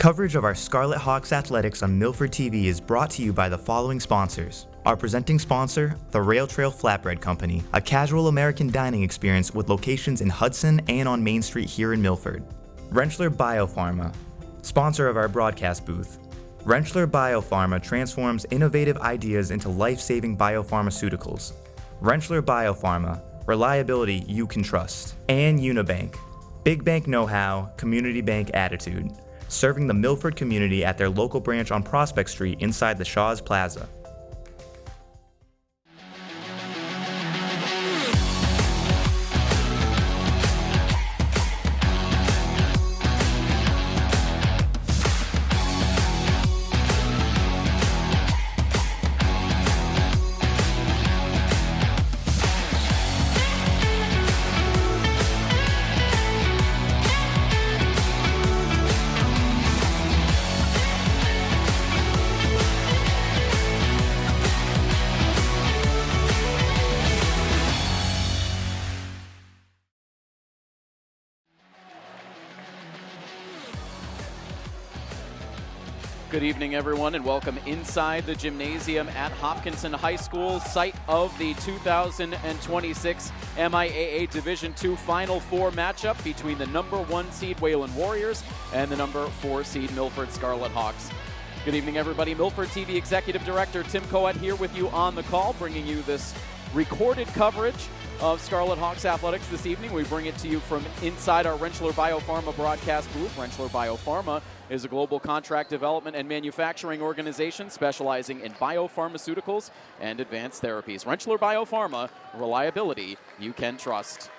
Coverage of our Scarlet Hawks athletics on Milford TV is brought to you by the following sponsors. Our presenting sponsor, the Rail Trail Flatbread Co, a casual American dining experience with locations in Hudson and on Main Street here in Milford. Rentschler Biopharma, sponsor of our broadcast booth. Rentschler Biopharma transforms innovative ideas into life-saving biopharmaceuticals. Rentschler Biopharma, reliability you can trust. And Unibank, big bank know-how, community bank attitude, serving the Milford community at their local branch on Prospect Street inside the Shaw's Plaza. Good evening, everyone, and welcome inside the gymnasium at Hopkinton High School, site of the 2026 MIAA Division II Final Four matchup between the number 1 seed Wayland Warriors and the number 4 seed Milford Scarlet Hawks. Good evening, everybody. Milford TV Executive Director Tim Coet here with you on the call, bringing you this recorded coverage of Scarlet Hawks athletics this evening. We bring it to you from inside our Rentschler Biopharma Broadcast Booth. Rentschler Biopharma is a global contract development and manufacturing organization specializing in biopharmaceuticals and advanced therapies. Rentschler Biopharma, reliability you can trust.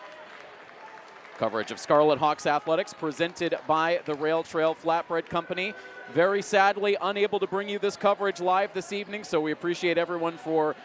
Coverage of Scarlet Hawks athletics presented by the Rail Trail Flatbread Company. Very sadly unable to bring you this coverage live this evening, so we appreciate everyone for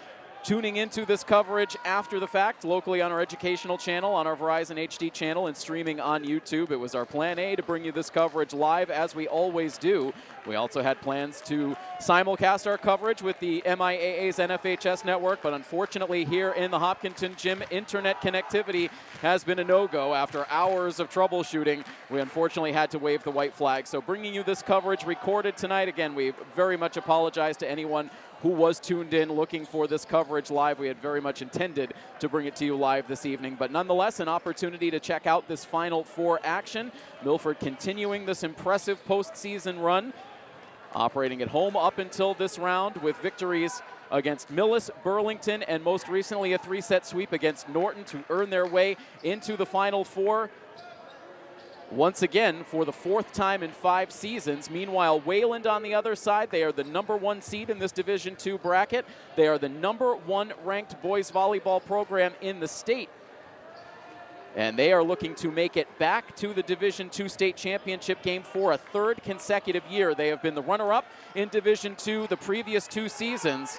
tuning into this coverage after the fact, locally on our educational channel, on our Verizon HD channel, and streaming on YouTube. It was our plan A to bring you this coverage live, as we always do. We also had plans to simulcast our coverage with the MIAA's NFHS network, but unfortunately here in the Hopkinton gym, internet connectivity has been a no-go. After hours of troubleshooting, we unfortunately had to wave the white flag. So bringing you this coverage recorded tonight, again, we very much apologize to anyone who was tuned in looking for this coverage live. We had very much intended to bring it to you live this evening, but nonetheless an opportunity to check out this Final Four action. Milford continuing this impressive postseason run, operating at home up until this round with victories against Millis, Burlington, and most recently a 3-set sweep against Norton to earn their way into the Final Four once again for the 4th time in 5 seasons. Meanwhile, Wayland on the other side, they are the number 1 seed in this Division II bracket. They are the number 1 ranked boys volleyball program in the state. And they are looking to make it back to the Division II state championship game for a 3rd consecutive year. They have been the runner-up in Division II the previous 2 seasons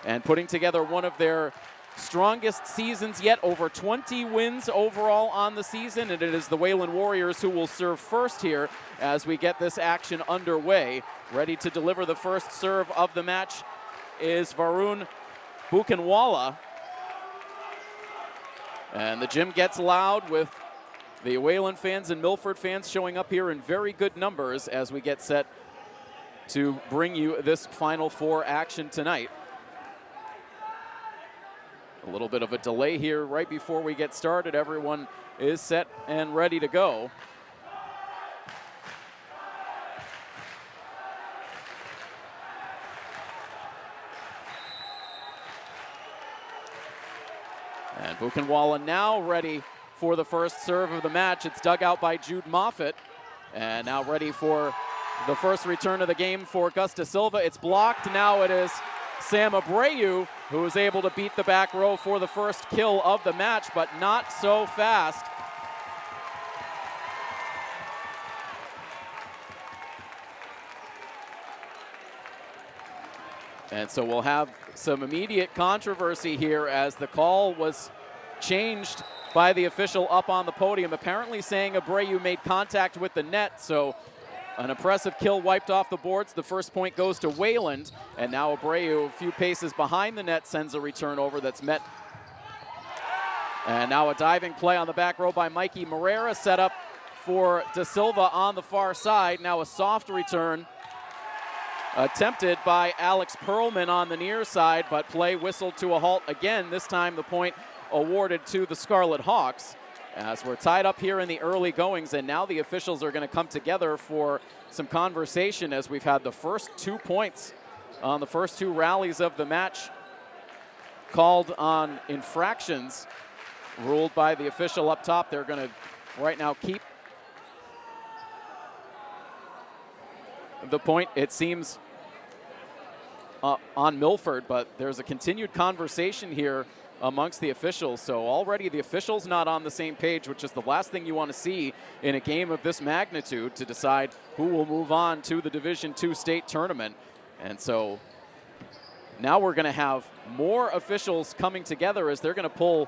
and putting together one of their strongest seasons yet, over 20 wins overall on the season, and it is the Wayland Warriors who will serve first here as we get this action underway. Ready to deliver the first serve of the match is Varun Buchanwala. And the gym gets loud with the Wayland fans and Milford fans showing up here in very good numbers as we get set to bring you this Final Four action tonight. A little bit of a delay here right before we get started. Everyone is set and ready to go. And Buchanwala now ready for the first serve of the match. It's dug out by Jude Moffitt. And now ready for the first return of the game for Augusta Silva. It's blocked. Now it is Sam Abreu who is able to beat the back row for the first kill of the match, but not so fast. And so we'll have some immediate controversy here as the call was changed by the official up on the podium, apparently saying Abreu made contact with the net. So an impressive kill wiped off the boards. The first point goes to Wayland, and now Abreu, a few paces behind the net, sends a return over that's met. And now a diving play on the back row by Mikey Moreira, set up for De Silva on the far side. Now a soft return attempted by Alex Perlman on the near side, but play whistled to a halt again. This time the point awarded to the Scarlet Hawks, as we're tied up here in the early goings, and now the officials are going to come together for some conversation, as we've had the first 2 points on the first 2 rallies of the match called on infractions ruled by the official up top. They're going to right now keep the point, it seems, on Milford, but there's a continued conversation here amongst the officials. So already the officials not on the same page, which is the last thing you want to see in a game of this magnitude to decide who will move on to the Division II state tournament. And so now we're going to have more officials coming together as they're going to pull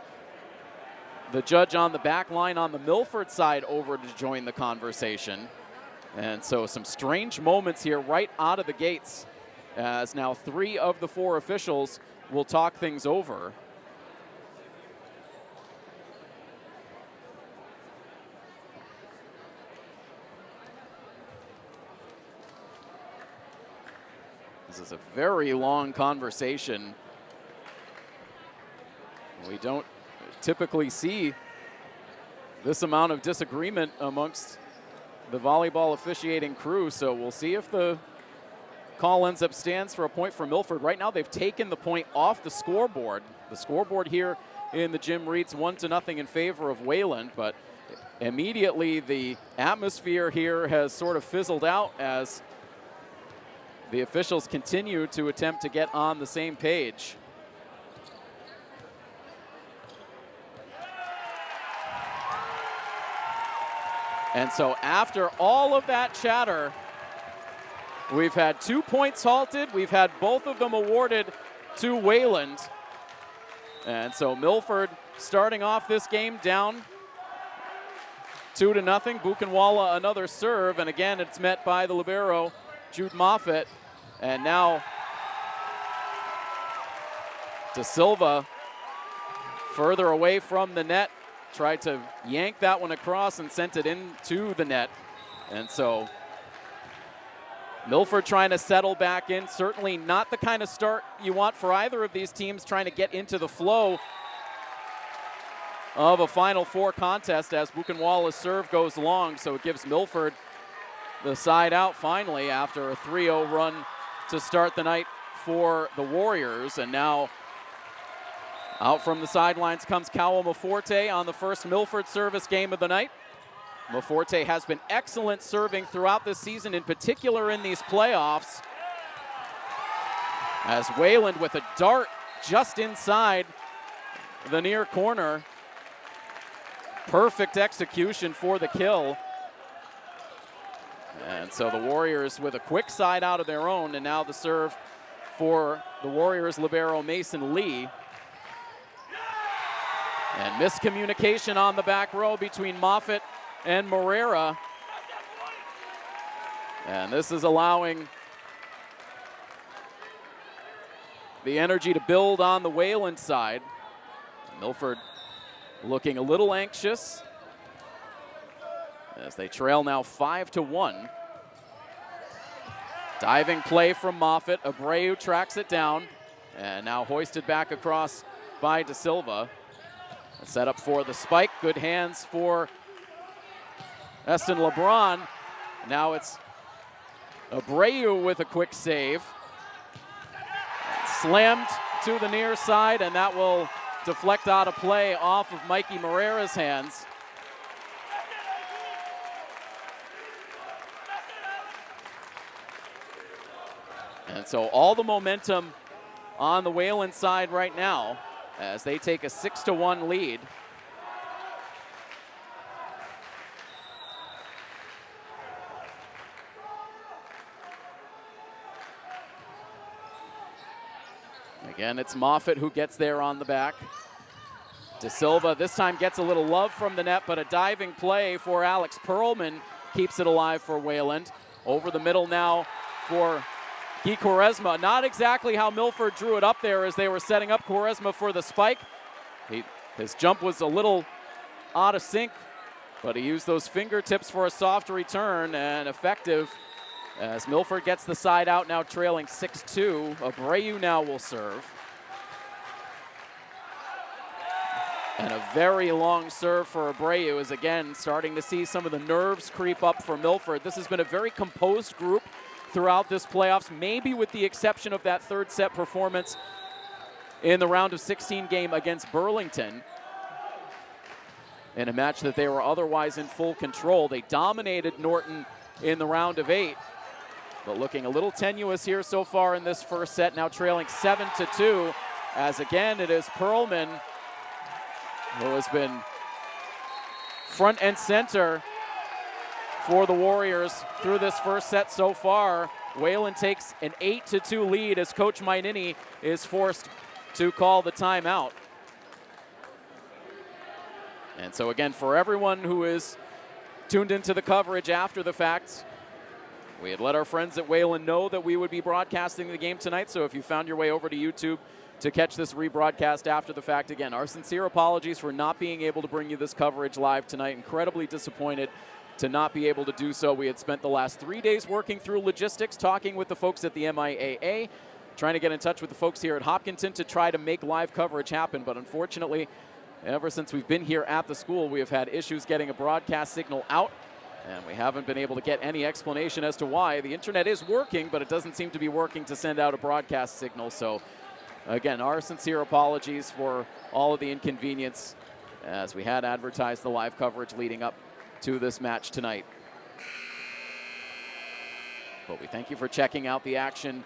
the judge on the back line on the Milford side over to join the conversation. And so some strange moments here right out of the gates, as now 3 of the 4 officials will talk things over. This is a very long conversation. We don't typically see this amount of disagreement amongst the volleyball officiating crew, so we'll see if the call ends up stands for a point for Milford. Right now they've taken the point off the scoreboard. The scoreboard here in the gym reads 1-0 in favor of Wayland, but immediately the atmosphere here has sort of fizzled out as the officials continue to attempt to get on the same page. And so after all of that chatter, we've had 2 points halted. We've had both of them awarded to Wayland. And so Milford starting off this game down 2-0. Buchenwald another serve, and again it's met by the libero, Jude Moffitt. And now De Silva further away from the net, tried to yank that one across and sent it into the net. And so Milford trying to settle back in. Certainly not the kind of start you want for either of these teams, trying to get into the flow of a Final Four contest as Buchenwald's serve goes long. So it gives Milford the side out finally after a 3-0 run to start the night for the Warriors. And now out from the sidelines comes Cowell Maforte on the first Milford service game of the night. Maforte has been excellent serving throughout this season, in particular in these playoffs, as Wayland with a dart just inside the near corner. Perfect execution for the kill. And so the Warriors with a quick side out of their own, and now the serve for the Warriors libero Mason Lee. And miscommunication on the back row between Moffitt and Morera. And this is allowing the energy to build on the Wayland side. Milford looking a little anxious as they trail now 5-1. Diving play from Moffitt. Abreu tracks it down, and now hoisted back across by De Silva. Set up for the spike. Good hands for Eston LeBron. Now it's Abreu with a quick save. Slammed to the near side, and that will deflect out of play off of Mikey Morera's hands. And so all the momentum on the Wayland side right now as they take a 6-1 lead. Again, it's Moffitt who gets there on the back. De Silva this time gets a little love from the net, but a diving play for Alex Perlman keeps it alive for Wayland. Over the middle now for Guy Quaresma. Not exactly how Milford drew it up there as they were setting up Quaresma for the spike. His jump was a little out of sync But he used those fingertips for a soft return, and effective as Milford gets the side out, now trailing 6-2. Abreu now will serve. And a very long serve for Abreu is again starting to see some of the nerves creep up for Milford. This has been a very composed group throughout this playoffs, maybe with the exception of that third set performance in the round of 16 game against Burlington. In a match that they were otherwise in full control. They dominated Norton in the round of 8, but looking a little tenuous here so far in this first set, now trailing 7-2, as again it is Perlman who has been front and center for the Warriors through this first set so far. Wayland takes an 8-2 lead as Coach Mainini is forced to call the timeout. And so again, for everyone who is tuned into the coverage after the fact, we had let our friends at Wayland know that we would be broadcasting the game tonight. So if you found your way over to YouTube to catch this rebroadcast after the fact, again, our sincere apologies for not being able to bring you this coverage live tonight. Incredibly disappointed to not be able to do so. We had spent the last 3 days working through logistics, talking with the folks at the MIAA, trying to get in touch with the folks here at Hopkinton to try to make live coverage happen. But unfortunately, ever since we've been here at the school, we have had issues getting a broadcast signal out, and we haven't been able to get any explanation as to why. The internet is working, but it doesn't seem to be working to send out a broadcast signal. So again, our sincere apologies for all of the inconvenience as we had advertised the live coverage leading up to this match tonight. But we thank you for checking out the action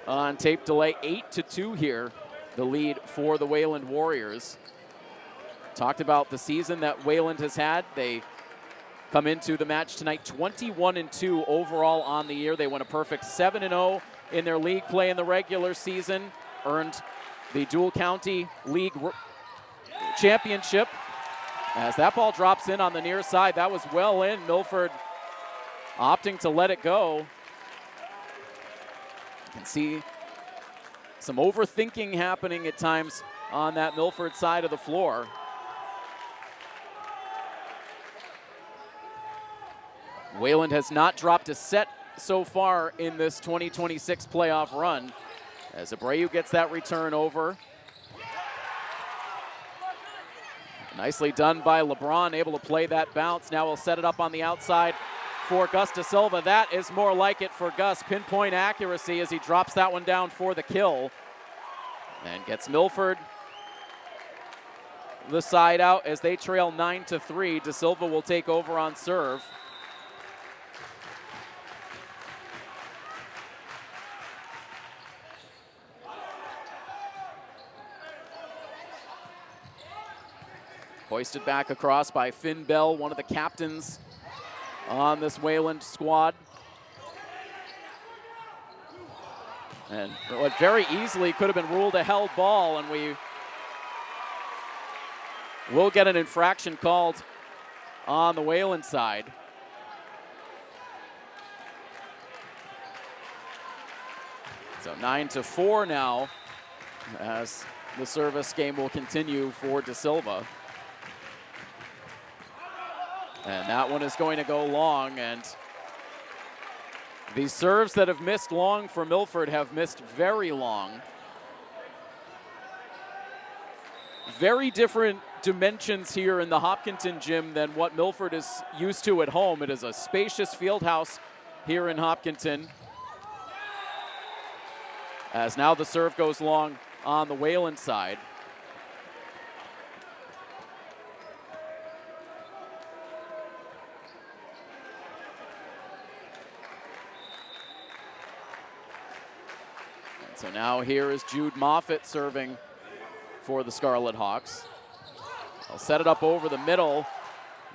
on tape delay. 8-2 here, the lead for the Wayland Warriors. Talked about the season that Wayland has had. They come into the match tonight 21-2 overall on the year. They went a perfect 7-0 in their league play in the regular season, earned the dual county league championship. As that ball drops in on the near side, that was well in. Milford opting to let it go. You can see some overthinking happening at times on that Milford side of the floor. Wayland has not dropped a set so far in this 2026 playoff run as Abreu gets that return over. Nicely done by LeBron, able to play that bounce. Now we'll set it up on the outside for Gus Da Silva. That is more like it for Gus. Pinpoint accuracy as he drops that one down for the kill. And gets Milford the side out as they trail 9-3. Da Silva will take over on serve. Hoisted back across by Finn Bell, one of the captains on this Wayland squad. And what very easily could have been ruled a held ball, and we will get an infraction called on the Wayland side. So 9-4 now as the service game will continue for Da Silva. And that one is going to go long, and the serves that have missed long for Milford have missed very long. Very different dimensions here in the Hopkinton gym than what Milford is used to at home. It is a spacious field house here in Hopkinton. As now the serve goes long on the Wayland side. So now here is Jude Moffitt serving for the Scarlet Hawks. They'll set it up over the middle,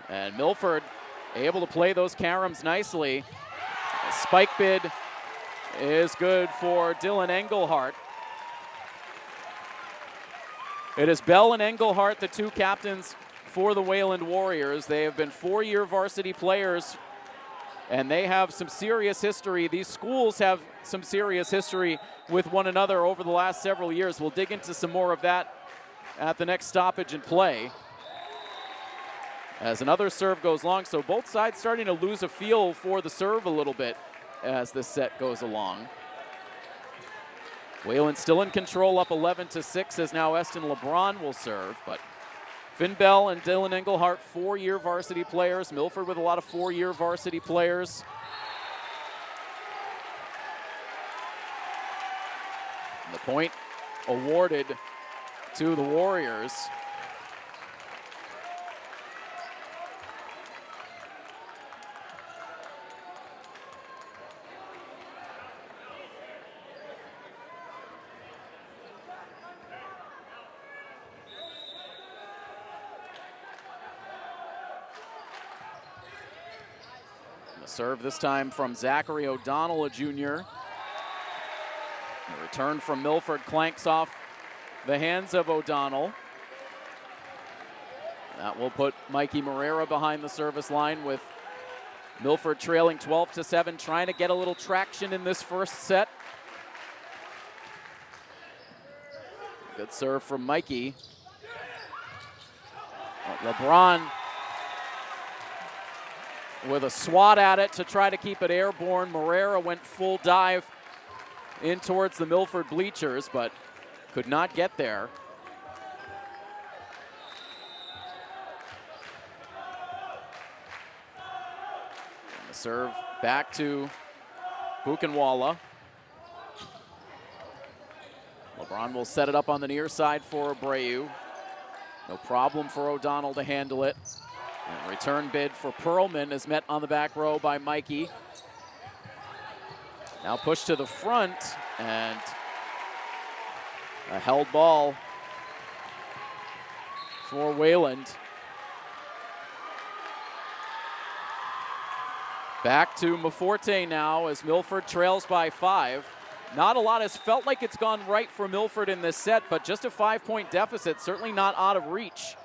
and Milford able to play those caroms nicely. A spike bid is good for Dylan Engelhart. It is Bell and Engelhart, the two captains for the Wayland Warriors. They have been four-year varsity players, and they have some serious history. These schools have some serious history with one another over the last several years. We'll dig into some more of that at the next stoppage in play. as another serve goes long. So both sides starting to lose a feel for the serve a little bit as this set goes along. Wayland still in control, up 11-6, as now Eston LeBron will serve. But Finn Bell and Dylan Engelhart, 4-year varsity players. Milford with a lot of 4-year varsity players. And the point awarded to the Warriors. The serve this time from Zachary O'Donnell, a junior. The return from Milford clanks off the hands of O'Donnell. That will put Mikey Moreira behind the service line, with Milford trailing 12-7, trying to get a little traction in this first set. Good serve from Mikey. LeBron with a swat at it to try to keep it airborne. Moreira went full dive in towards the Milford bleachers, but could not get there. And the serve back to Buchenwald. LeBron will set it up on the near side for Abreu. No problem for O'Donnell to handle it. And return bid for Perlman is met on the back row by Mikey. Now pushed to the front, and a held ball for Wayland. Back to Maforte now as Milford trails by 5. Not a lot has felt like it's gone right for Milford in this set, but just a 5-point deficit, certainly not out of reach.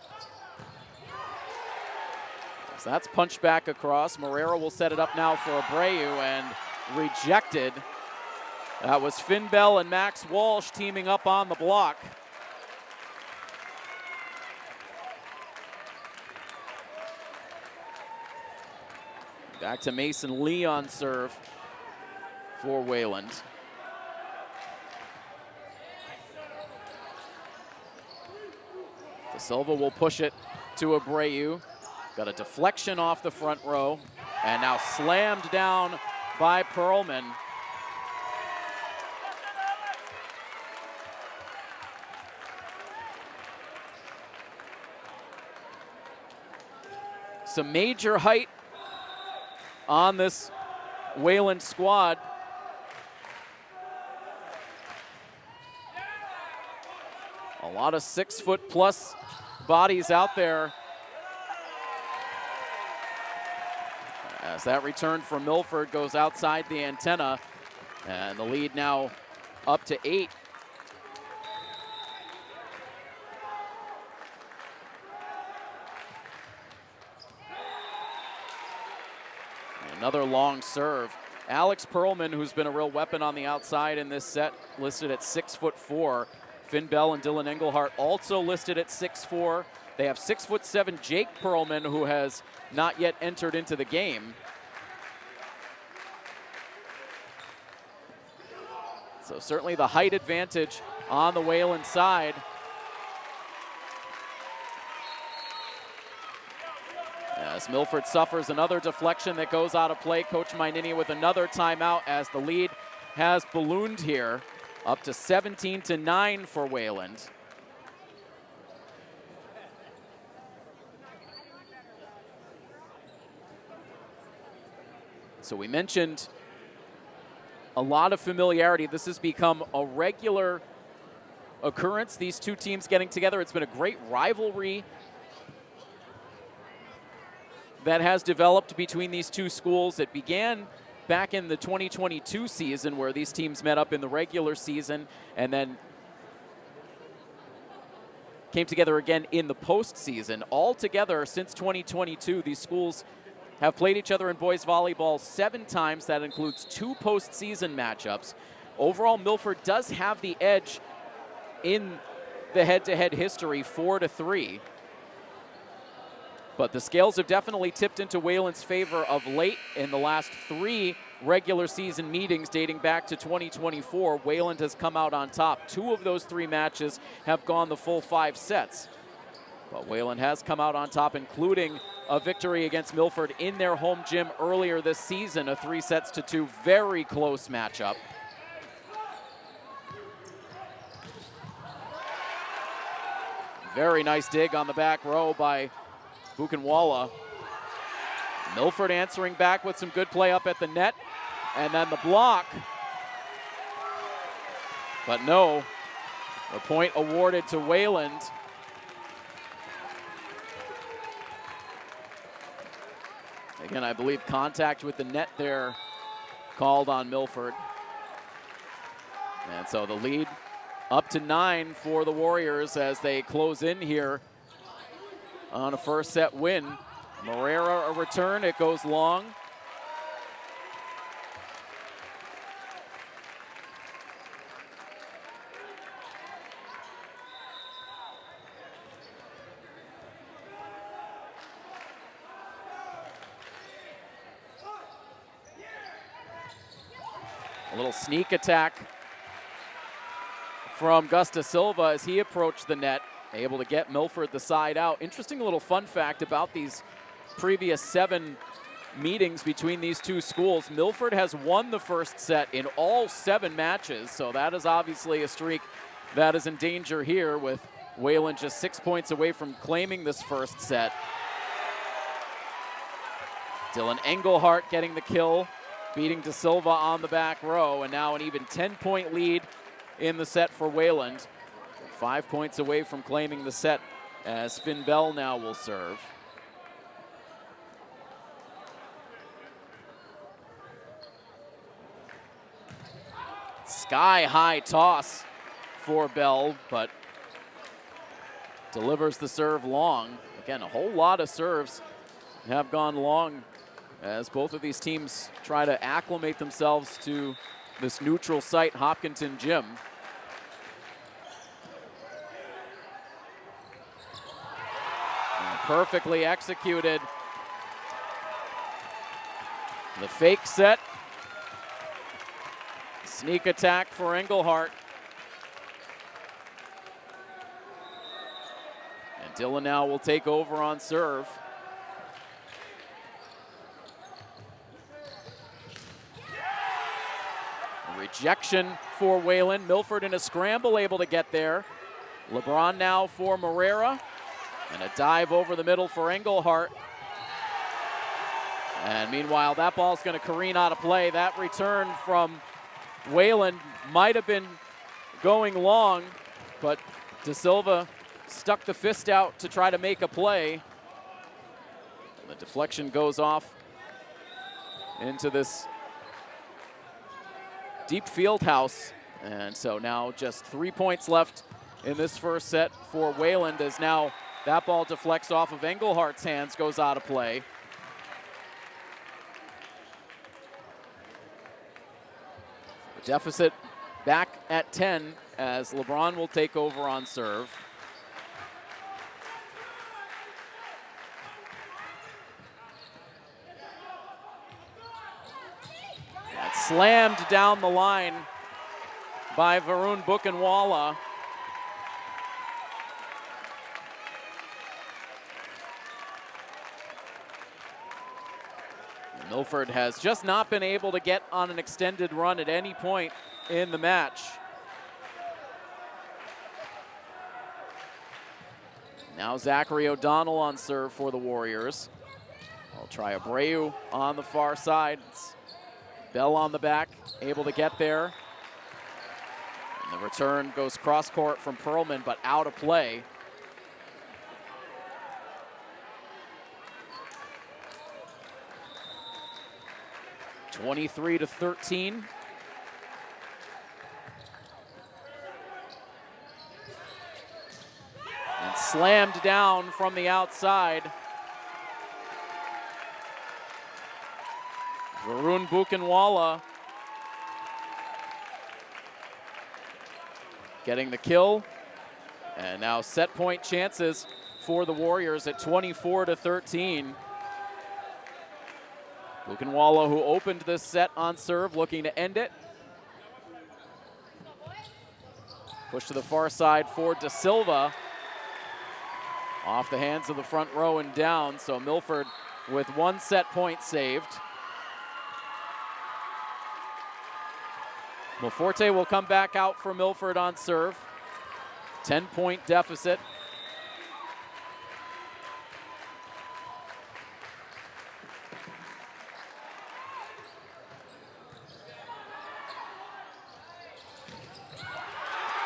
So that's punched back across. Moreira will set it up now for Abreu, and rejected. That was Finn Bell and Max Walsh teaming up on the block. Back to Mason Lee on serve for Wayland. De Silva will push it to Abreu. Got a deflection off the front row, and now slammed down by Perlman. Some major height on this Wayland squad. A lot of 6-foot-plus bodies out there. As that return from Milford goes outside the antenna, and the lead now up to 8. Another long serve. Alex Perlman, who's been a real weapon on the outside in this set, listed at 6'4". Finn Bell and Dylan Engelhart also listed at 6'4". They have 6'7" Jake Perlman, who has not yet entered into the game. So certainly the height advantage on the Wayland side. As Milford suffers another deflection that goes out of play, Coach Mainini with another timeout as the lead has ballooned here up to 17-9 for Wayland. So we mentioned a lot of familiarity. This has become a regular occurrence, these two teams getting together. It's been a great rivalry that has developed between these two schools. It began back in the 2022 season, where these teams met up in the regular season and then came together again in the postseason. Altogether, since 2022, these schools have played each other in boys volleyball 7 times. That includes 2 postseason matchups. Overall, Milford does have the edge in the head-to-head history, 4-3. But the scales have definitely tipped into Wayland's favor of late. In the last 3 regular season meetings dating back to 2024, Wayland has come out on top. 2 of those 3 matches have gone the full 5 sets. But Wayland has come out on top, including a victory against Milford in their home gym earlier this season, a 3-2 very close matchup. Very nice dig on the back row by Buchenwald. Milford answering back with some good play up at the net. And then the block. But no, the point awarded to Wayland. Again, I believe contact with the net there called on Milford. And so the lead up to 9 for the Warriors as they close in here on a first set win. Moreira a return, it goes long. A little sneak attack from Gus Da Silva as he approached the net, able to get Milford the side out. Interesting little fun fact about these previous 7 meetings between these 2 schools. Milford has won the first set in all 7 matches, so that is obviously a streak that is in danger here, with Wayland just 6 points away from claiming this first set. Dylan Engelhardt getting the kill, beating Da Silva on the back row, and now an even 10-point lead in the set for Wayland. 5 points away from claiming the set as Finn Bell now will serve. Sky-high toss for Bell, but delivers the serve long. Again, a whole lot of serves have gone long as both of these teams try to acclimate themselves to this neutral site Hopkinton Gym. And perfectly executed. The fake set. Sneak attack for Engelhardt. And Dylan now will take over on serve. Rejection for Wayland. Milford in a scramble able to get there. LeBron now for Moreira. And a dive over the middle for Engelhardt. And meanwhile, that ball's going to careen out of play. That return from Wayland might have been going long, but Da Silva stuck the fist out to try to make a play. And the deflection goes off into this deep field house. And so now just 3 points left in this first set for Wayland, as now that ball deflects off of Engelhardt's hands, goes out of play. The deficit back at 10 as LeBron will take over on serve. Slammed down the line by Varun Buchenwald. Milford has just not been able to get on an extended run at any point in the match. Now Zachary O'Donnell on serve for the Warriors. I'll try Abreu on the far side. Bell on the back, able to get there. And the return goes cross court from Perlman, but out of play. (23-13). And slammed down from the outside. Varun Buchenwald getting the kill. And now set point chances for the Warriors at 24-13. Buchenwald, who opened this set on serve, looking to end it. Push to the far side for Da Silva. Off the hands of the front row and down, so Milford with 1 set point saved. Monforte will come back out for Milford on serve. 10-point deficit.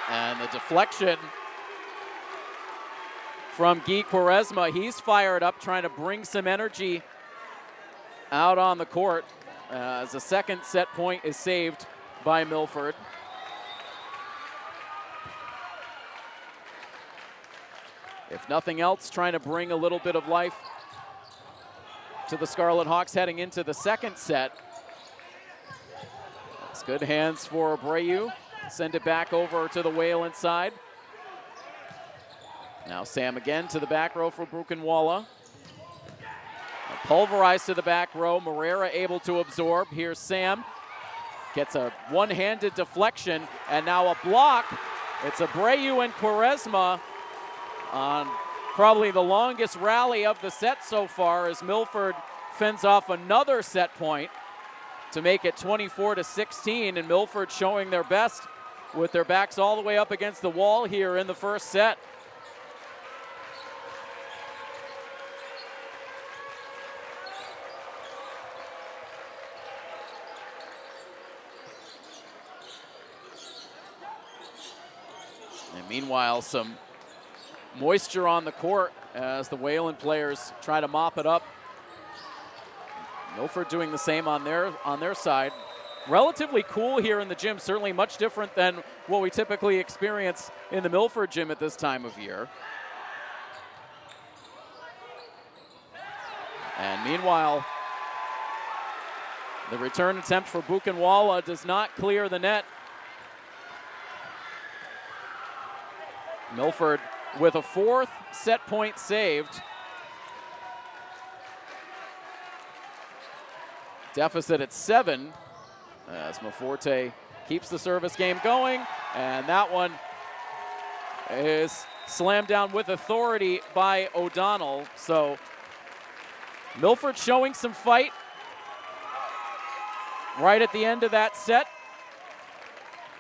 And the deflection from Guy Quaresma. He's fired up, trying to bring some energy out on the court as the second set point is saved by Milford. If nothing else, trying to bring a little bit of life to the Scarlet Hawks heading into the second set. It's good hands for Abreu. Send it back over to the Wayland side. Now Sam again to the back row for Buchenwald. Pulverized to the back row. Moreira able to absorb. Here's Sam. Gets a one-handed deflection, and now a block. It's Abreu and Quaresma on probably the longest rally of the set so far, as Milford fends off another set point to make it 24-16, and Milford showing their best with their backs all the way up against the wall here in the first set. And meanwhile, some moisture on the court as the Wayland players try to mop it up. Milford doing the same on their side. Relatively cool here in the gym, certainly much different than what we typically experience in the Milford gym at this time of year. And meanwhile, the return attempt for Buchenwald does not clear the net. Milford with a 4th set point saved. Deficit at 7 as Monforte keeps the service game going, and that one is slammed down with authority by O'Donnell. So Milford showing some fight right at the end of that set,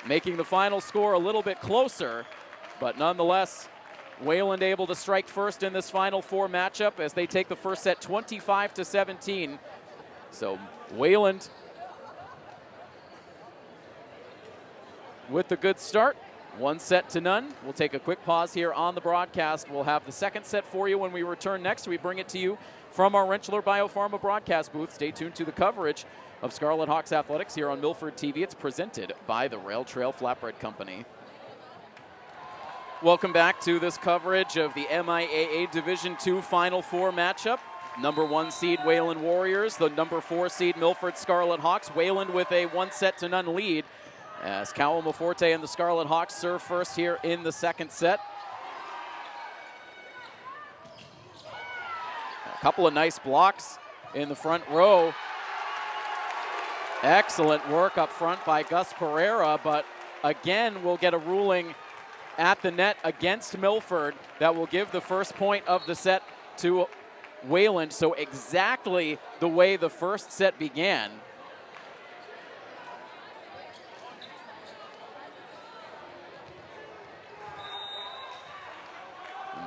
making the final score a little bit closer, but nonetheless, Wayland able to strike first in this Final Four matchup as they take the first set 25-17. So Wayland with the good start, 1-0. We'll take a quick pause here on the broadcast. We'll have the second set for you when we return next. We bring it to you from our Rentschler Biopharma Broadcast Booth. Stay tuned to the coverage of Scarlet Hawks Athletics here on Milford TV. It's presented by the Rail Trail Flatbread Company. Welcome back to this coverage of the MIAA Division II Final Four matchup. Number 1 seed Wayland Warriors, the number 4 seed Milford Scarlet Hawks. Wayland with a 1-0 lead as Cowell Monforte and the Scarlet Hawks serve first here in the second set. A couple of nice blocks in the front row. Excellent work up front by Gus Pereira, but again we'll get a ruling at the net against Milford that will give the first point of the set to Wayland. So exactly the way the first set began.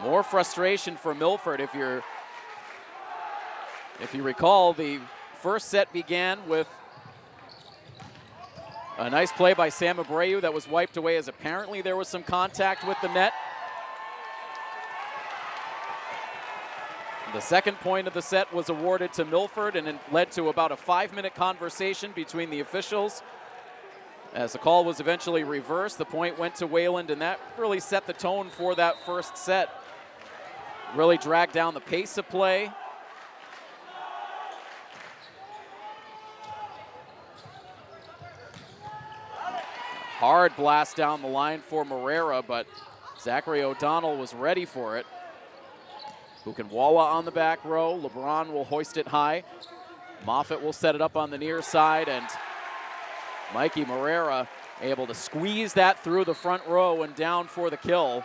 More frustration for Milford. If you recall, the first set began with a nice play by Sam Abreu that was wiped away as apparently there was some contact with the net. The second point of the set was awarded to Milford, and it led to about a 5-minute conversation between the officials. As the call was eventually reversed, the point went to Wayland, and that really set the tone for that first set. Really dragged down the pace of play. Hard blast down the line for Moreira, but Zachary O'Donnell was ready for it. who can walla on the back row. LeBron will hoist it high. Moffitt will set it up on the near side, and Mikey Marrera able to squeeze that through the front row and down for the kill.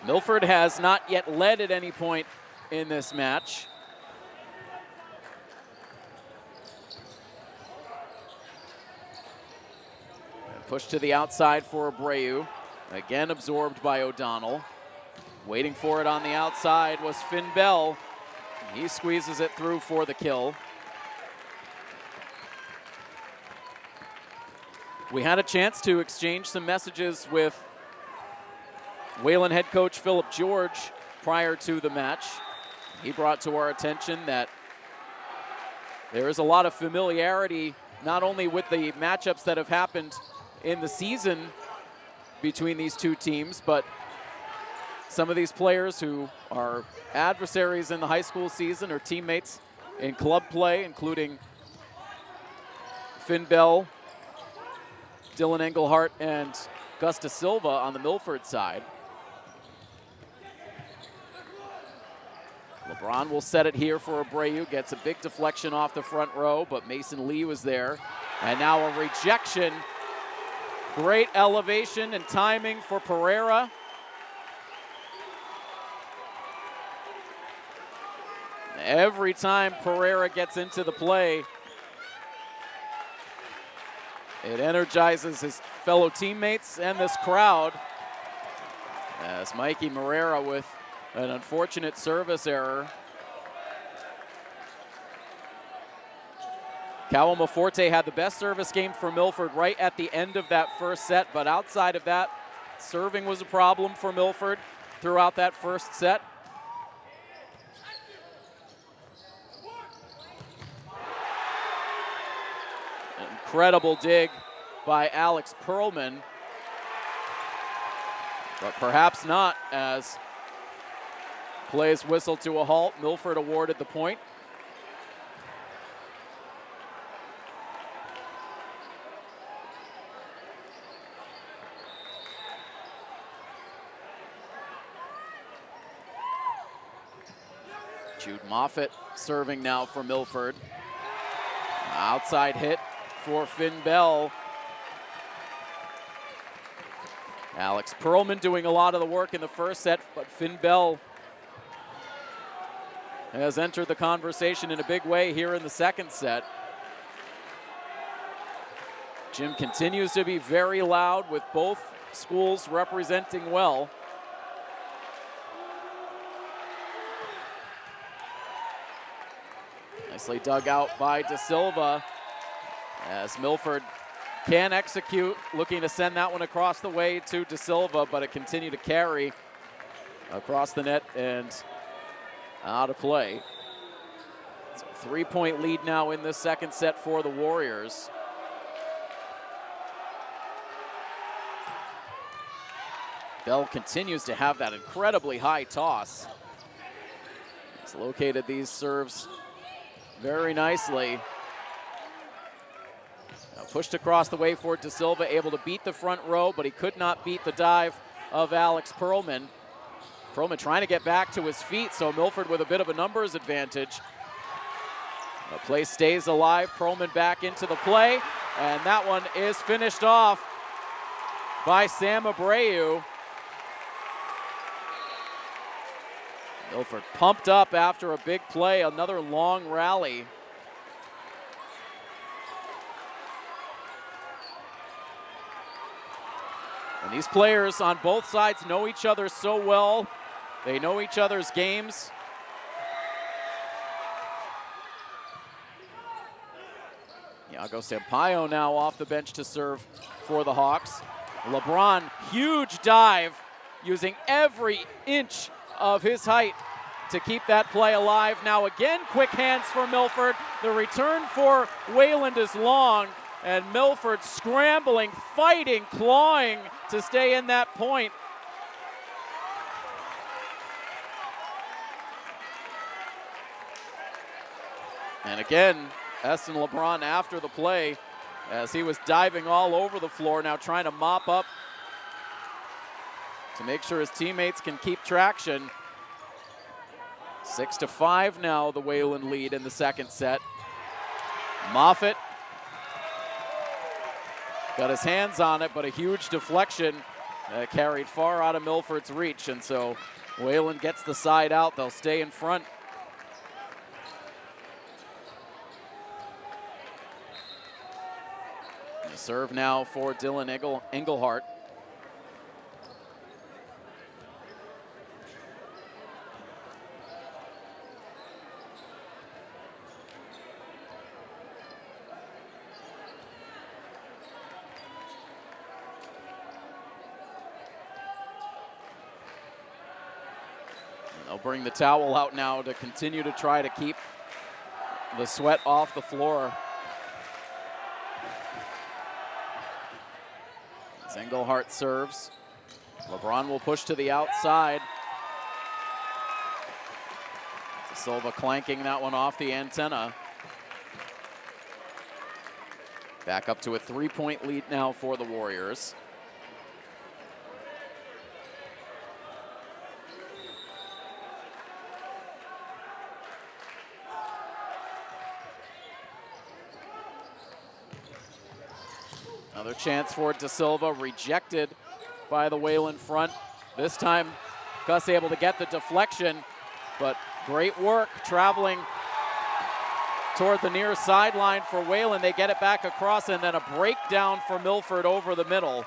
Milford has not yet led at any point in this match. Push to the outside for Abreu. Again absorbed by O'Donnell. Waiting for it on the outside was Finn Bell. He squeezes it through for the kill. We had a chance to exchange some messages with Wayland head coach Philip George prior to the match. He brought to our attention that there is a lot of familiarity not only with the matchups that have happened in the season between these two teams, but some of these players who are adversaries in the high school season or teammates in club play, including Finn Bell, Dylan Engelhart, and Gus Da Silva on the Milford side. LeBron will set it here for Abreu, gets a big deflection off the front row, but Mason Lee was there. And now a rejection. Great elevation and timing for Pereira. Every time Pereira gets into the play, it energizes his fellow teammates and this crowd, as Mikey Marrera with an unfortunate service error. Kawama Forte had the best service game for Milford right at the end of that first set, but outside of that, serving was a problem for Milford throughout that first set. An incredible dig by Alex Perlman, but perhaps not, as plays whistled to a halt. Milford awarded the point. Jude Moffitt serving now for Milford. Outside hit for Finn Bell. Alex Perlman doing a lot of the work in the first set, but Finn Bell has entered the conversation in a big way here in the second set. Gym continues to be very loud with both schools representing well. Nicely dug out by Da Silva, as Milford can execute, looking to send that one across the way to Da Silva, but it continued to carry across the net and out of play. It's a 3-point lead now in this second set for the Warriors. Bell continues to have that incredibly high toss. He's located these serves very nicely. Now pushed across the way for Da Silva, able to beat the front row, but he could not beat the dive of Alex Perlman. Perlman trying to get back to his feet, so Milford with a bit of a numbers advantage. The play stays alive. Perlman back into the play, and that one is finished off by Sam Abreu. Milford pumped up after a big play, another long rally. And these players on both sides know each other so well. They know each other's games. Iago Sampaio now off the bench to serve for the Hawks. LeBron, huge dive, using every inch of his height to keep that play alive. Now again, quick hands for Milford. The return for Wayland is long, and Milford scrambling, fighting, clawing to stay in that point. And again, Eston LeBron after the play, as he was diving all over the floor, now trying to mop up to make sure his teammates can keep traction. 6-5 now, the Wayland lead in the second set. Moffitt got his hands on it, but a huge deflection carried far out of Milford's reach, and so Wayland gets the side out. They'll stay in front. The serve now for Dylan Engelhart. They'll bring the towel out now to continue to try to keep the sweat off the floor. As Engelhart serves, LeBron will push to the outside. Silva clanking that one off the antenna. Back up to a 3-point lead now for the Warriors. Another chance for De Silva, rejected by the Wayland front. This time, Gus able to get the deflection, but great work traveling toward the near sideline for Wayland. They get it back across, and then a breakdown for Milford over the middle.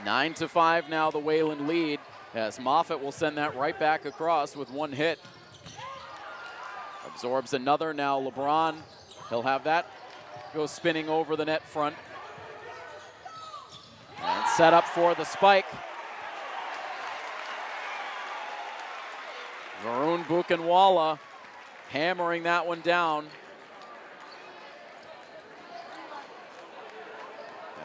Nine to 5 now, the Wayland lead, as Moffitt will send that right back across with one hit. Absorbs another now, LeBron. He'll have that go spinning over the net front. And set up for the spike. Varun Buchenwala hammering that one down.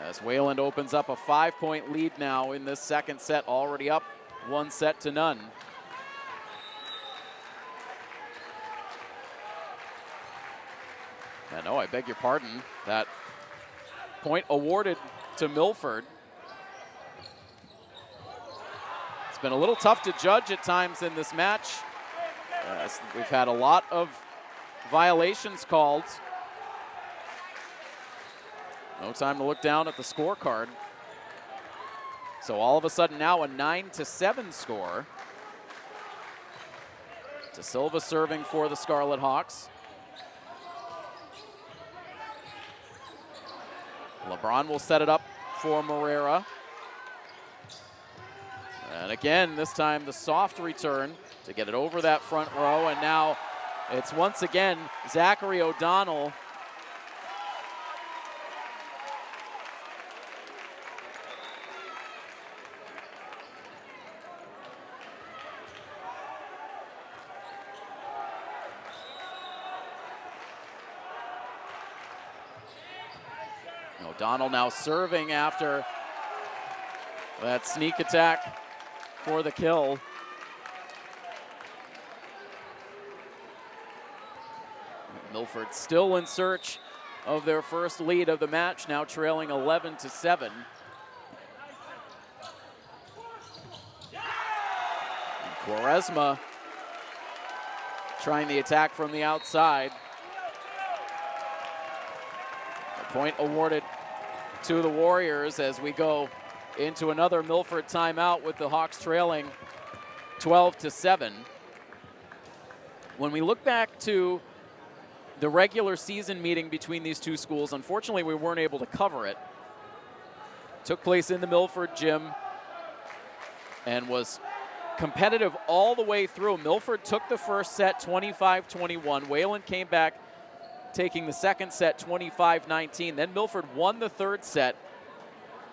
As Wayland opens up a 5-point lead now in this second set, already up 1-0. No, I beg your pardon. That point awarded to Milford. It's been a little tough to judge at times in this match. We've had a lot of violations called. No time to look down at the scorecard. So all of a sudden now a 9-7 score. De Silva serving for the Scarlet Hawks. LeBron will set it up for Moreira. And again, this time the soft return to get it over that front row. And now it's once again Zachary O'Donnell. O'Donnell now serving after that sneak attack for the kill. Milford still in search of their first lead of the match, now trailing 11-7. Quaresma trying the attack from the outside. The point awarded to the Warriors as we go into another Milford timeout with the Hawks trailing 12-7. When we look back to the regular season meeting between these two schools, unfortunately we weren't able to cover it. Took place in the Milford gym and was competitive all the way through. Milford took the first set 25-21. Wayland came back taking the second set 25-19. Then Milford won the third set.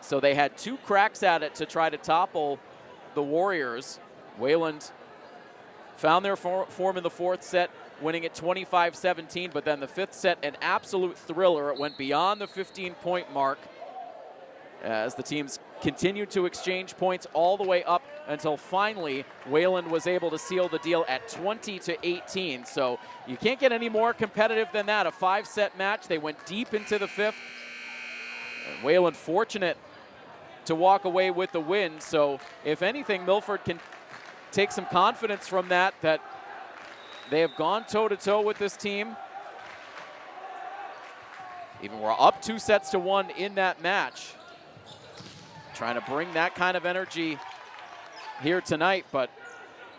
So they had two cracks at it to try to topple the Warriors. Wayland found their form in the fourth set, winning at 25-17, but then the fifth set, an absolute thriller. It went beyond the 15-point mark as the teams continued to exchange points all the way up until finally Wayland was able to seal the deal at 20-18. So you can't get any more competitive than that. A 5-set match. They went deep into the 5th. And Wayland fortunate to walk away with the win. So if anything, Milford can take some confidence from that they have gone toe-to-toe with this team. Even we're up 2-1 in that match. Trying to bring that kind of energy here tonight, but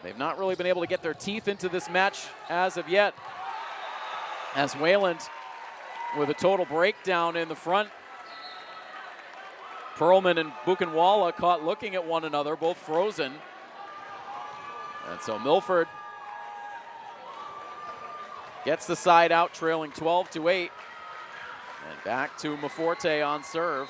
they've not really been able to get their teeth into this match as of yet. As Wayland with a total breakdown in the front. Perlman and Buchenwald caught looking at one another, both frozen. And so Milford gets the side out, trailing 12-8. And back to Maforte on serve.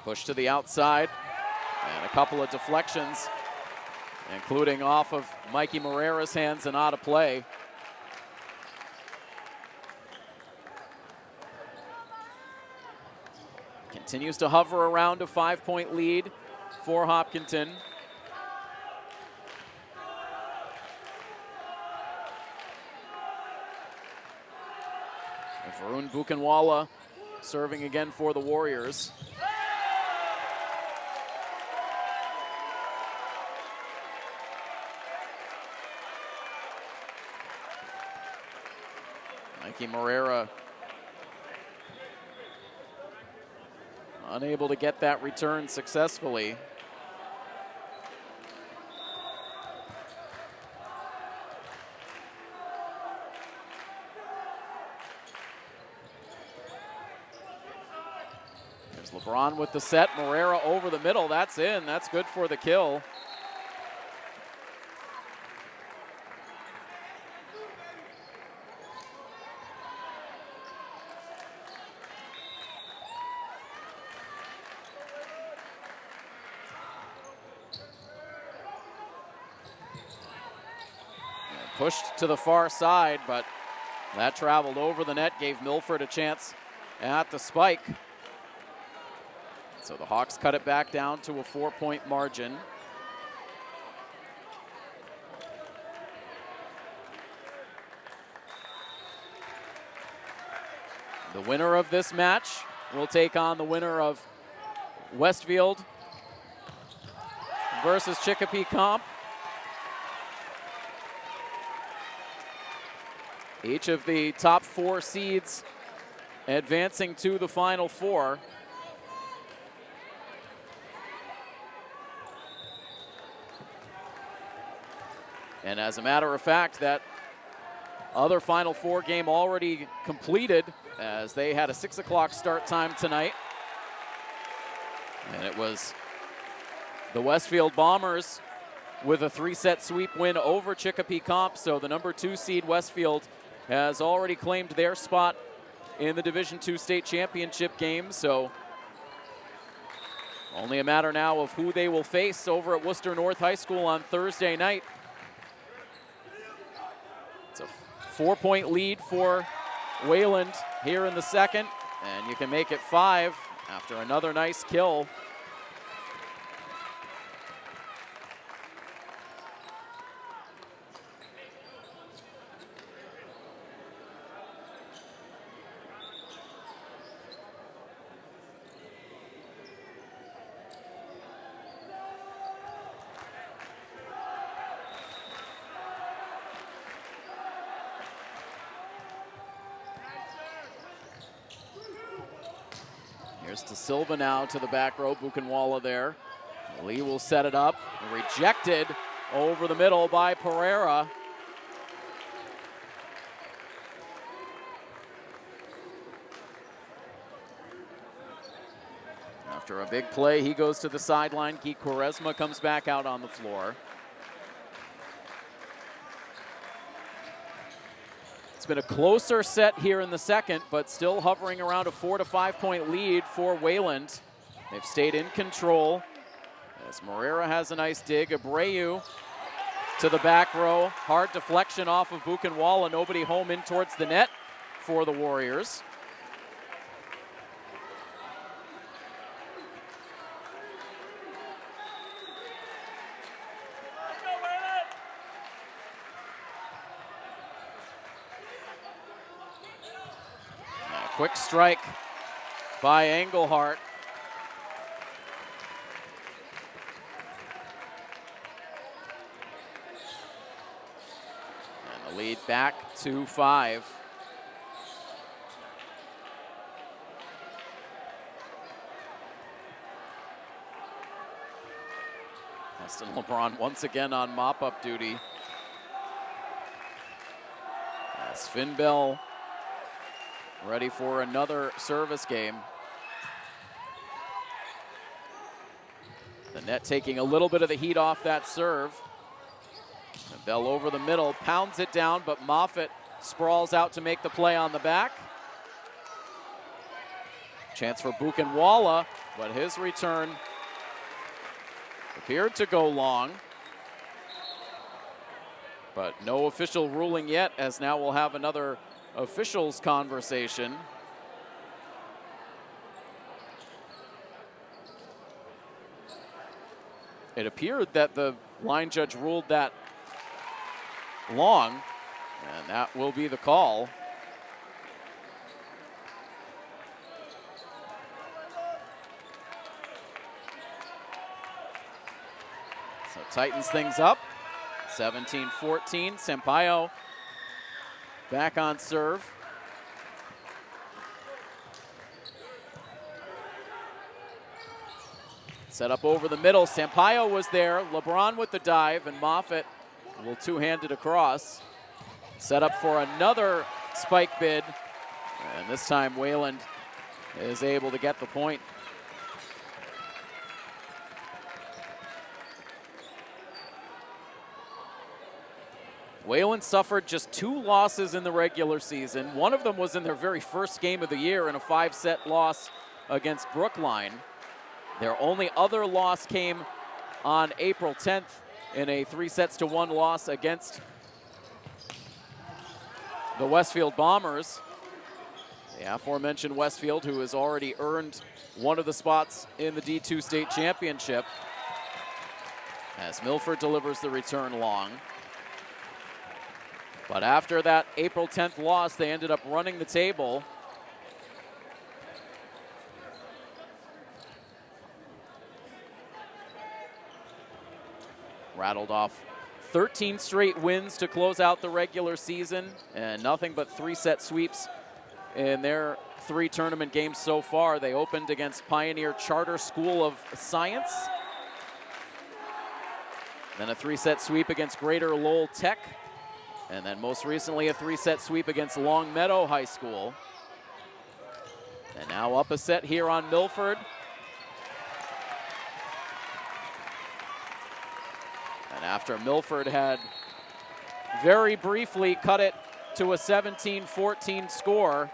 Push to the outside, and a couple of deflections, including off of Mikey Moreira's hands and out of play. Continues to hover around a 5-point lead for Hopkinton. And Varun Buchenwald serving again for the Warriors. Mikey Moreira unable to get that return successfully. There's LeBron with the set. Moreira over the middle. That's in. That's good for the kill. Pushed to the far side, but that traveled over the net, gave Milford a chance at the spike. So the Hawks cut it back down to a 4-point margin. The winner of this match will take on the winner of Westfield versus Chicopee Comp. Each of the top 4 seeds advancing to the Final Four. And as a matter of fact, that other Final Four game already completed, as they had a 6 o'clock start time tonight. And it was the Westfield Bombers with a 3-set sweep win over Chicopee Comp. So the number 2 seed Westfield has already claimed their spot in the Division II state championship game. So only a matter now of who they will face over at Worcester North High School on Thursday night. It's a 4-point lead for Wayland here in the second, and you can make it 5 after another nice kill. Here's to Silva now to the back row. Buchenwald there. Lee will set it up. Rejected over the middle by Pereira. After a big play, he goes to the sideline. Guy Quaresma comes back out on the floor. It's been a closer set here in the second, but still hovering around a 4 to 5 point lead for Wayland. They've stayed in control as Moreira has a nice dig. Abreu to the back row. Hard deflection off of Buchenwald, and nobody home in towards the net for the Warriors. Quick strike by Engelhardt. And the lead back to 5. Heston LeBron once again on mop-up duty. As Finn Bell ready for another service game. The net taking a little bit of the heat off that serve. And Bell over the middle, pounds it down, but Moffitt sprawls out to make the play on the back. Chance for Buchenwald, but his return appeared to go long. But no official ruling yet, as now we'll have another officials conversation. It appeared that the line judge ruled that long, and that will be the call. So tightens things up. 17-14, Sampaio back on serve. Set up over the middle, Sampaio was there, LeBron with the dive, and Moffitt will two-hand it across. Set up for another spike bid, and this time Wayland is able to get the point. Wayland suffered just 2 losses in the regular season. One of them was in their very first game of the year in a 5-set loss against Brookline. Their only other loss came on April 10th in a 3-1 loss against the Westfield Bombers. The aforementioned Westfield, who has already earned one of the spots in the D2 state championship, as Milford delivers the return long. But after that April 10th loss, they ended up running the table. Rattled off 13 straight wins to close out the regular season, and nothing but 3-set sweeps in their 3 tournament games so far. They opened against Pioneer Charter School of Science, then a 3-set sweep against Greater Lowell Tech, and then most recently a 3-set sweep against Long Meadow High School. And now up a set here on Milford. And after Milford had very briefly cut it to a 17-14 score,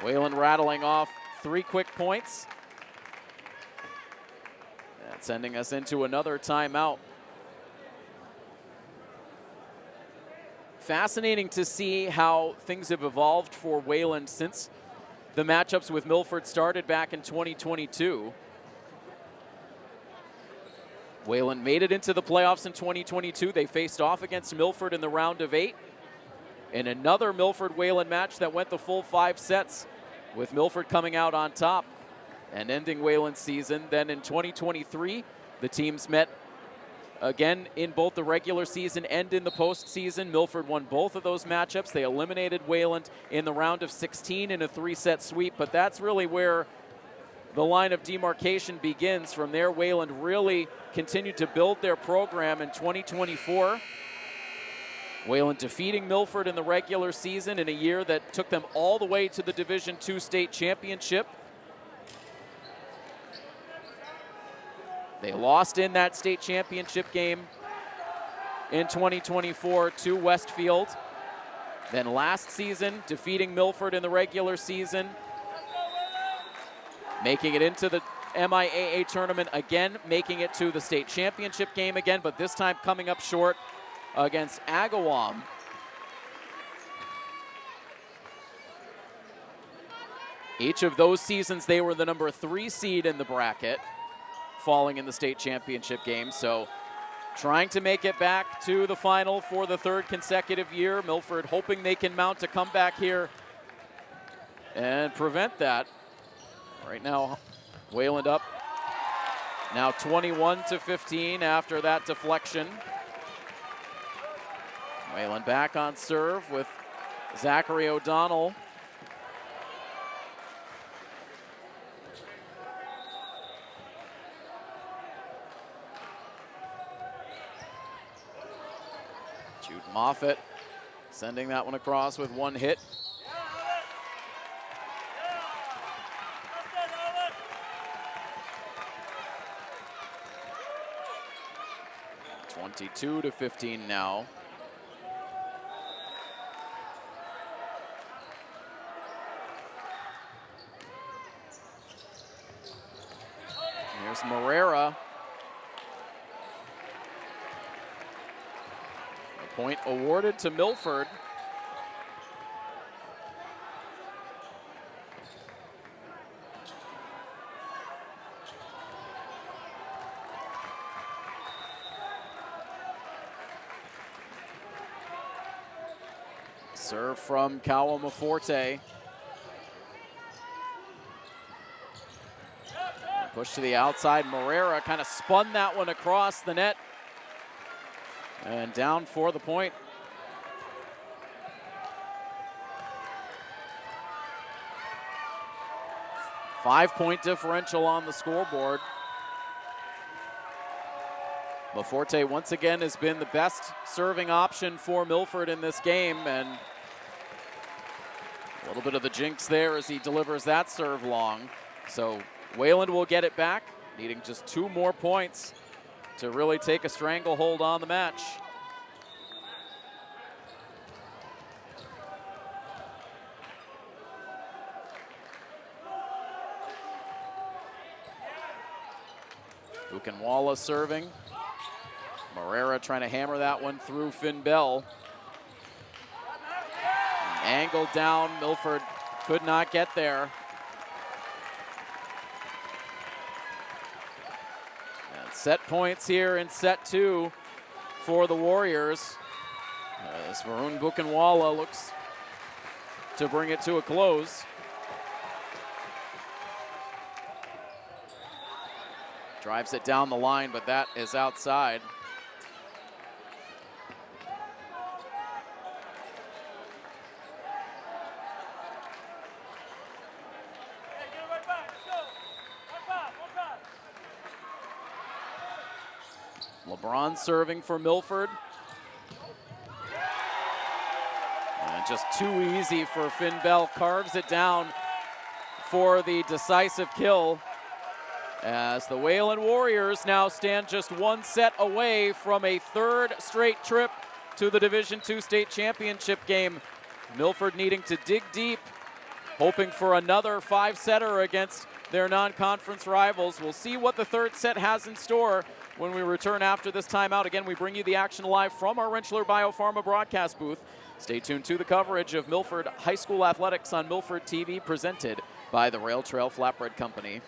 Wayland rattling off 3 quick points. And sending us into another timeout. Fascinating to see how things have evolved for Wayland since the matchups with Milford started back in 2022. Wayland made it into the playoffs in 2022. They faced off against Milford in the round of 8. In another Milford-Wayland match that went the full 5 sets, with Milford coming out on top and ending Wayland's season. Then in 2023, the teams met again in both the regular season and in the postseason. Milford won both of those matchups. They eliminated Wayland in the round of 16 in a 3-set sweep, but that's really where the line of demarcation begins. From there, Wayland really continued to build their program in 2024. Wayland defeating Milford in the regular season in a year that took them all the way to the Division II state championship. They lost in that state championship game in 2024 to Westfield. Then last season, defeating Milford in the regular season, making it into the MIAA tournament again, making it to the state championship game again, but this time coming up short against Agawam. Each of those seasons, they were the number 3 seed in the bracket, falling in the state championship game. So trying to make it back to the final for the third consecutive year. Milford hoping they can mount a comeback here and prevent that. Right now, Wayland up. Now 21-15 after that deflection. Wayland back on serve with Zachary O'Donnell. Jude Moffitt sending that one across with one hit. (22-15) now. Here's Morera. A point awarded to Milford. Serve from Kawamaforte. Push to the outside. Morera kind of spun that one across the net. And down for the point. Five-point differential on the scoreboard. Laforte once again has been the best serving option for Milford in this game, and a little bit of the jinx there as he delivers that serve long. So Wayland will get it back, needing just 2 more points to really take a stranglehold on the match. Buchenwala serving. Morera trying to hammer that one through Finn Bell. Angled down, Milford could not get there. And set points here in set 2 for the Warriors. As Varun Buchenwala looks to bring it to a close. Drives it down the line, but that is outside. LeBron serving for Milford. And just too easy for Finn Bell. Carves it down for the decisive kill, as the Wayland Warriors now stand just 1 set away from a 3rd straight trip to the Division II state championship game. Milford needing to dig deep, hoping for another 5-setter against their non-conference rivals. We'll see what the 3rd set has in store when we return after this timeout. Again, we bring you the action live from our Rentschler Biopharma Broadcast Booth. Stay tuned to the coverage of Milford High School Athletics on Milford TV, presented by the Rail Trail Flatbread Company.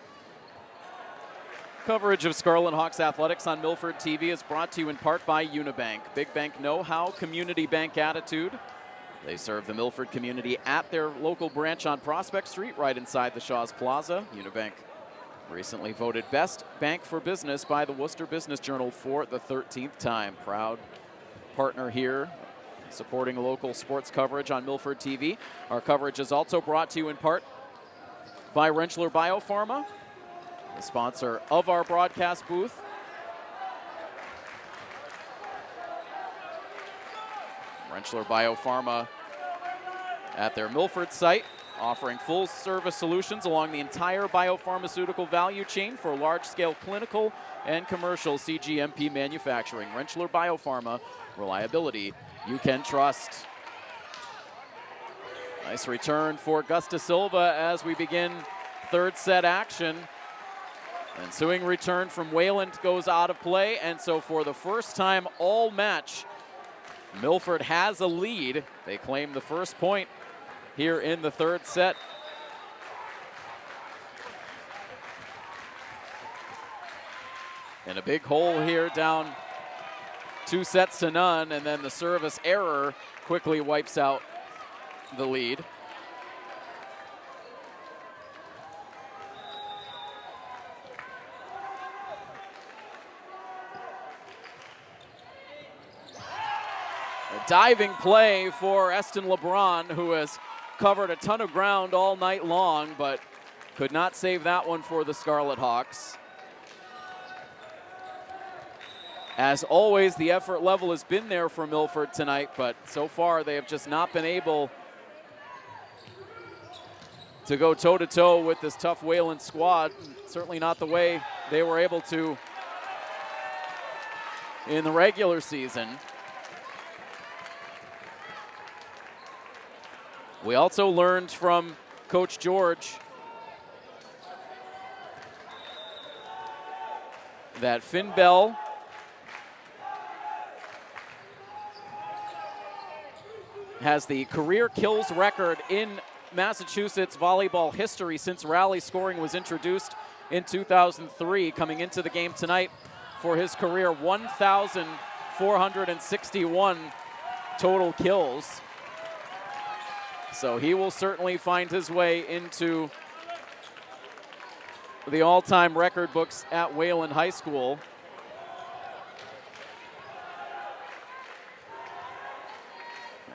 Coverage of Scarlet Hawks Athletics on Milford TV is brought to you in part by Unibank. Big bank know-how, community bank attitude. They serve the Milford community at their local branch on Prospect Street, right inside the Shaw's Plaza. Unibank recently voted Best Bank for Business by the Worcester Business Journal for the 13th time. Proud partner here, supporting local sports coverage on Milford TV. Our coverage is also brought to you in part by Rentschler Biopharma, the sponsor of our broadcast booth. Rentschler Biopharma at their Milford site, offering full-service solutions along the entire biopharmaceutical value chain for large-scale clinical and commercial CGMP manufacturing. Rentschler Biopharma, reliability you can trust. Nice return for Gusta Silva as we begin 3rd set action. Ensuing return from Wayland goes out of play, and so for the first time all match, Milford has a lead. They claim the first point here in the 3rd set. And a big hole here down 2-0, and then the service error quickly wipes out the lead. A diving play for Eston LeBron, who has covered a ton of ground all night long, but could not save that one for the Scarlet Hawks. As always, the effort level has been there for Milford tonight, but so far they have just not been able to go toe-to-toe with this tough Wayland squad. Certainly not the way they were able to in the regular season. We also learned from Coach George that Finn Bell has the career kills record in Massachusetts volleyball history since rally scoring was introduced in 2003, coming into the game tonight for his career 1,461 total kills. So he will certainly find his way into the all-time record books at Wayland High School.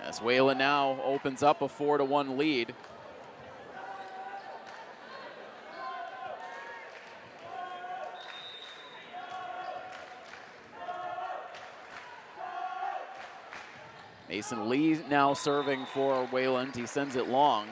As Wayland now opens up a 4-1 lead. Mason Lee now serving for Wayland. He sends it long.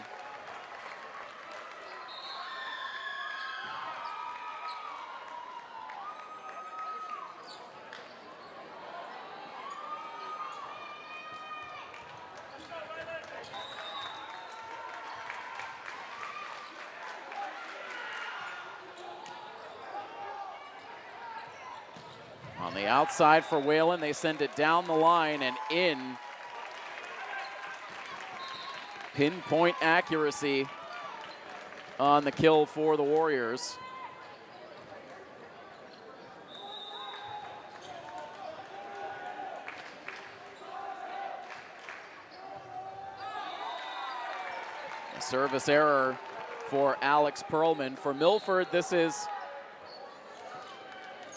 On the outside for Wayland, they send it down the line and in. Pinpoint accuracy on the kill for the Warriors. A service error for Alex Perlman. For Milford, this is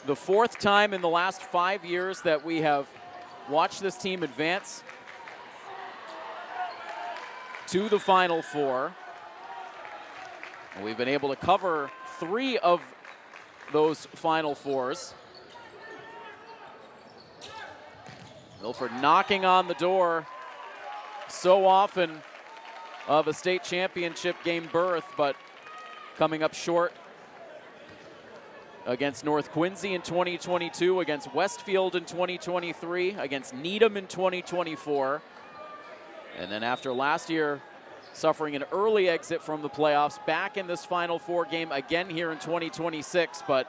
the fourth time in the last 5 years that we have watched this team advance to the Final Four. And we've been able to cover 3 of those Final Fours. Milford knocking on the door so often of a state championship game berth, but coming up short against North Quincy in 2022, against Westfield in 2023, against Needham in 2024. And then after last year, suffering an early exit from the playoffs, back in this Final Four game again here in 2026, but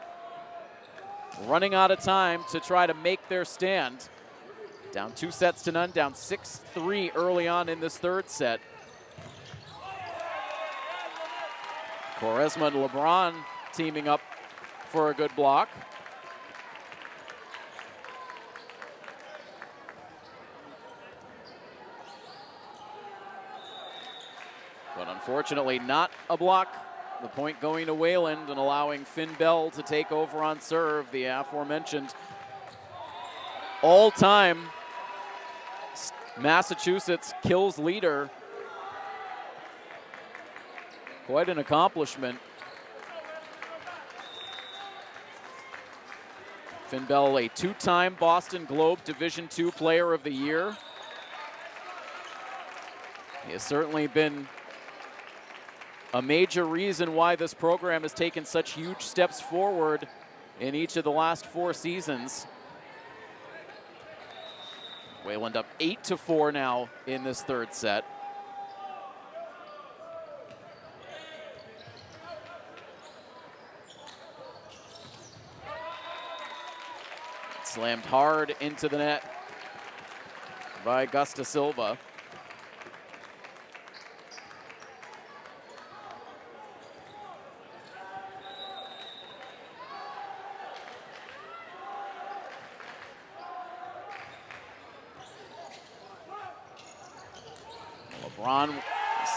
running out of time to try to make their stand. Down 2-0, down 6-3 early on in this third set. Quaresma and LeBron teaming up for a good block. But unfortunately not a block. The point going to Wayland and allowing Finn Bell to take over on serve, the aforementioned all-time Massachusetts kills leader. Quite an accomplishment. Finn Bell, a 2-time Boston Globe Division II Player of the Year. He has certainly been a major reason why this program has taken such huge steps forward in each of the last 4 seasons. Wayland up 8-4 now in this third set. Slammed hard into the net by Gusta Silva. LeBron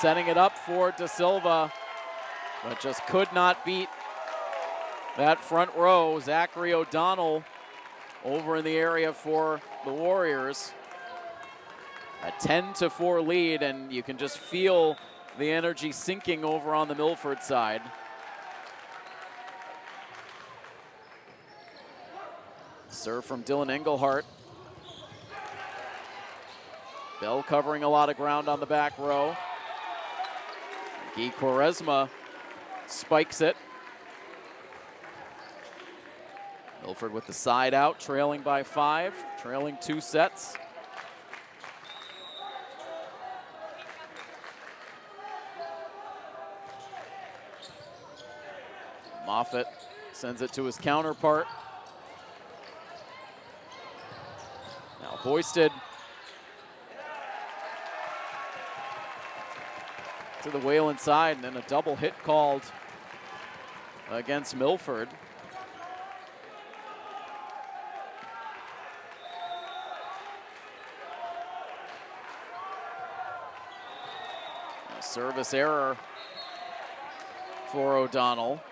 setting it up for De Silva, but just could not beat that front row. Zachary O'Donnell over in the area for the Warriors. A 10-4 lead, and you can just feel the energy sinking over on the Milford side. Serve from Dylan Engelhart. Bell covering a lot of ground on the back row. Guy Quaresma spikes it. Milford with the side out, trailing by 5, trailing 2 sets. Moffitt sends it to his counterpart. Now hoisted to the Wayland side, and then a double hit called against Milford. A service error for O'Donnell.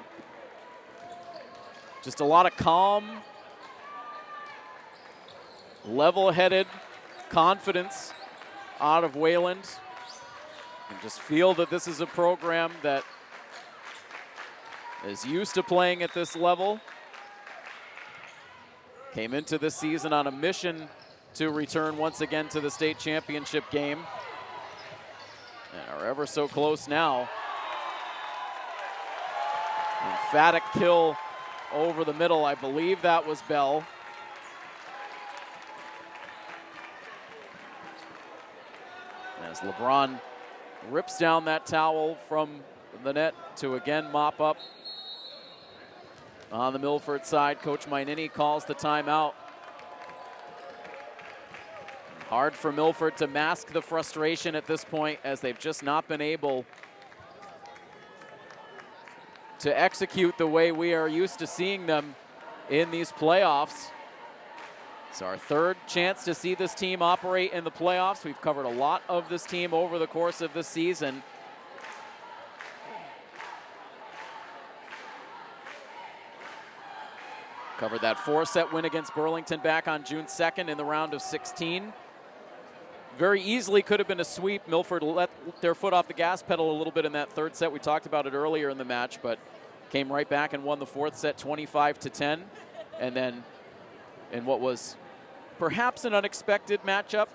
Just a lot of calm, level-headed confidence out of Wayland. And just feel that this is a program that is used to playing at this level. Came into this season on a mission to return once again to the state championship game. And are ever so close now. Emphatic kill over the middle. I believe that was Bell. As LeBron rips down that towel from the net to again mop up on the Milford side. Coach Mainini calls the timeout. Hard for Milford to mask the frustration at this point, as they've just not been able to execute the way we are used to seeing them in these playoffs. It's our third chance to see this team operate in the playoffs. We've covered a lot of this team over the course of this season. Covered that 4-set win against Burlington back on June 2nd in the round of 16. Very easily could have been a sweep. Milford let their foot off the gas pedal a little bit in that third set. We talked about it earlier in the match, but came right back and won the 4th set 25-10. And then in what was perhaps an unexpected matchup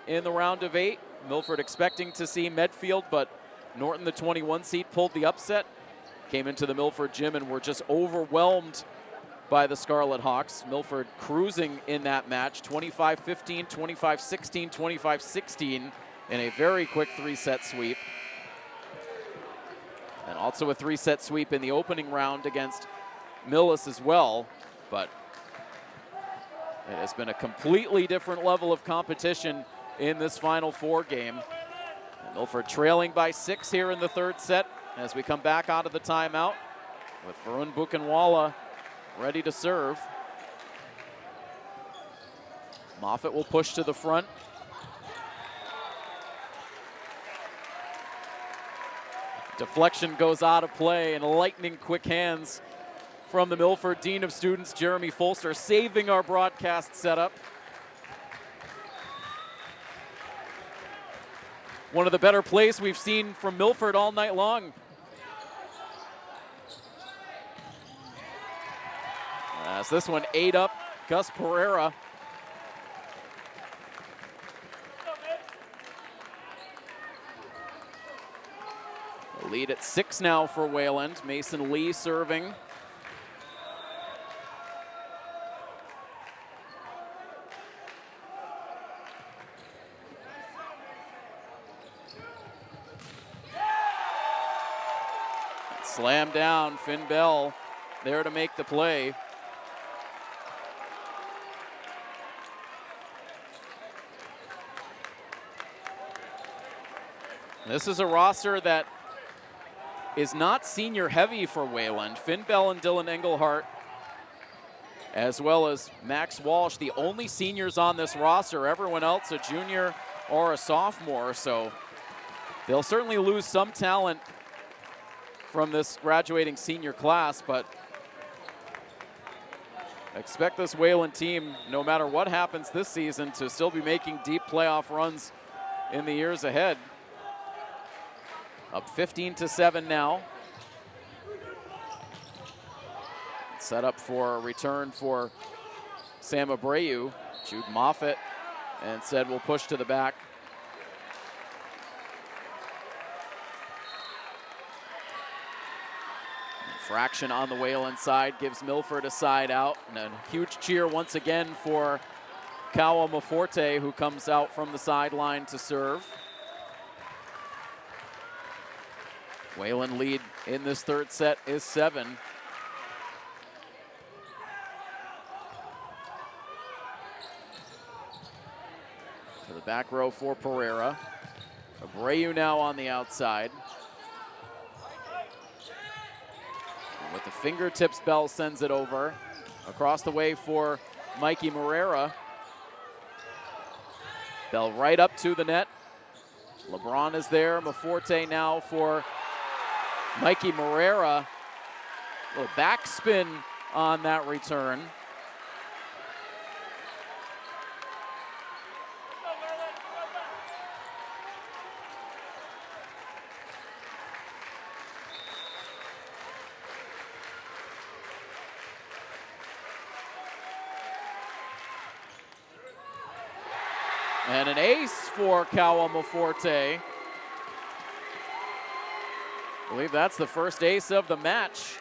in the round of 8, Milford expecting to see Medfield, but Norton, the 21 seed, pulled the upset. Came into the Milford gym and were just overwhelmed by the Scarlet Hawks. Milford cruising in that match, 25-15, 25-16, 25-16 in a very quick 3-set sweep. And also a 3-set sweep in the opening round against Millis as well. But it has been a completely different level of competition in this Final Four game. And Milford trailing by 6 here in the 3rd set as we come back out of the timeout with Varun Buchenwala ready to serve. Moffitt will push to the front. Deflection goes out of play, and lightning quick hands from the Milford Dean of Students, Jeremy Folster, saving our broadcast setup. One of the better plays we've seen from Milford all night long. As this one ate up Gus Pereira. The lead at 6 now for Wayland. Mason Lee serving. Slam down, Finn Bell there to make the play. This is a roster that is not senior heavy for Wayland. Finn Bell and Dylan Engelhart, as well as Max Walsh, the only seniors on this roster. Everyone else a junior or a sophomore. So They'll certainly lose some talent from this graduating senior class, but expect this Wayland team, no matter what happens this season, to still be making deep playoff runs in the years ahead. Up 15-7 now. Set up for a return for Sam Abreu. Jude Moffitt and said we'll push to the back. Infraction on the Wayland side gives Milford a side out, and a huge cheer once again for Kawa Maforte, who comes out from the sideline to serve. Wayland lead in this third set is 7. To the back row for Pereira. Abreu now on the outside. And with the fingertips, Bell sends it over. Across the way for Mikey Moreira. Bell right up to the net. LeBron is there. Maforte now for Mikey Moreira. A little backspin on that return. And an ace for Kawa Maforte. I believe that's the first ace of the match.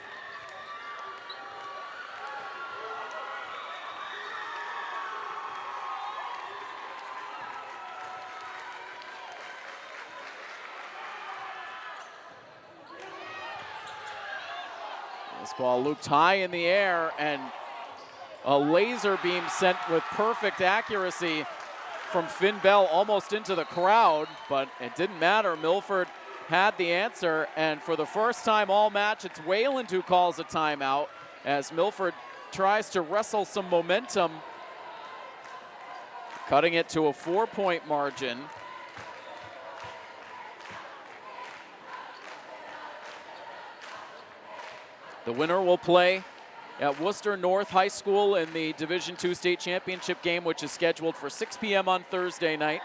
This ball looped high in the air, and a laser beam sent with perfect accuracy from Finn Bell almost into the crowd, but it didn't matter. Milford had the answer, and for the first time all match, it's Wayland who calls a timeout as Milford tries to wrestle some momentum, cutting it to a 4-point margin. The winner will play at Worcester North High School in the Division II state championship game, which is scheduled for 6 p.m. on Thursday night.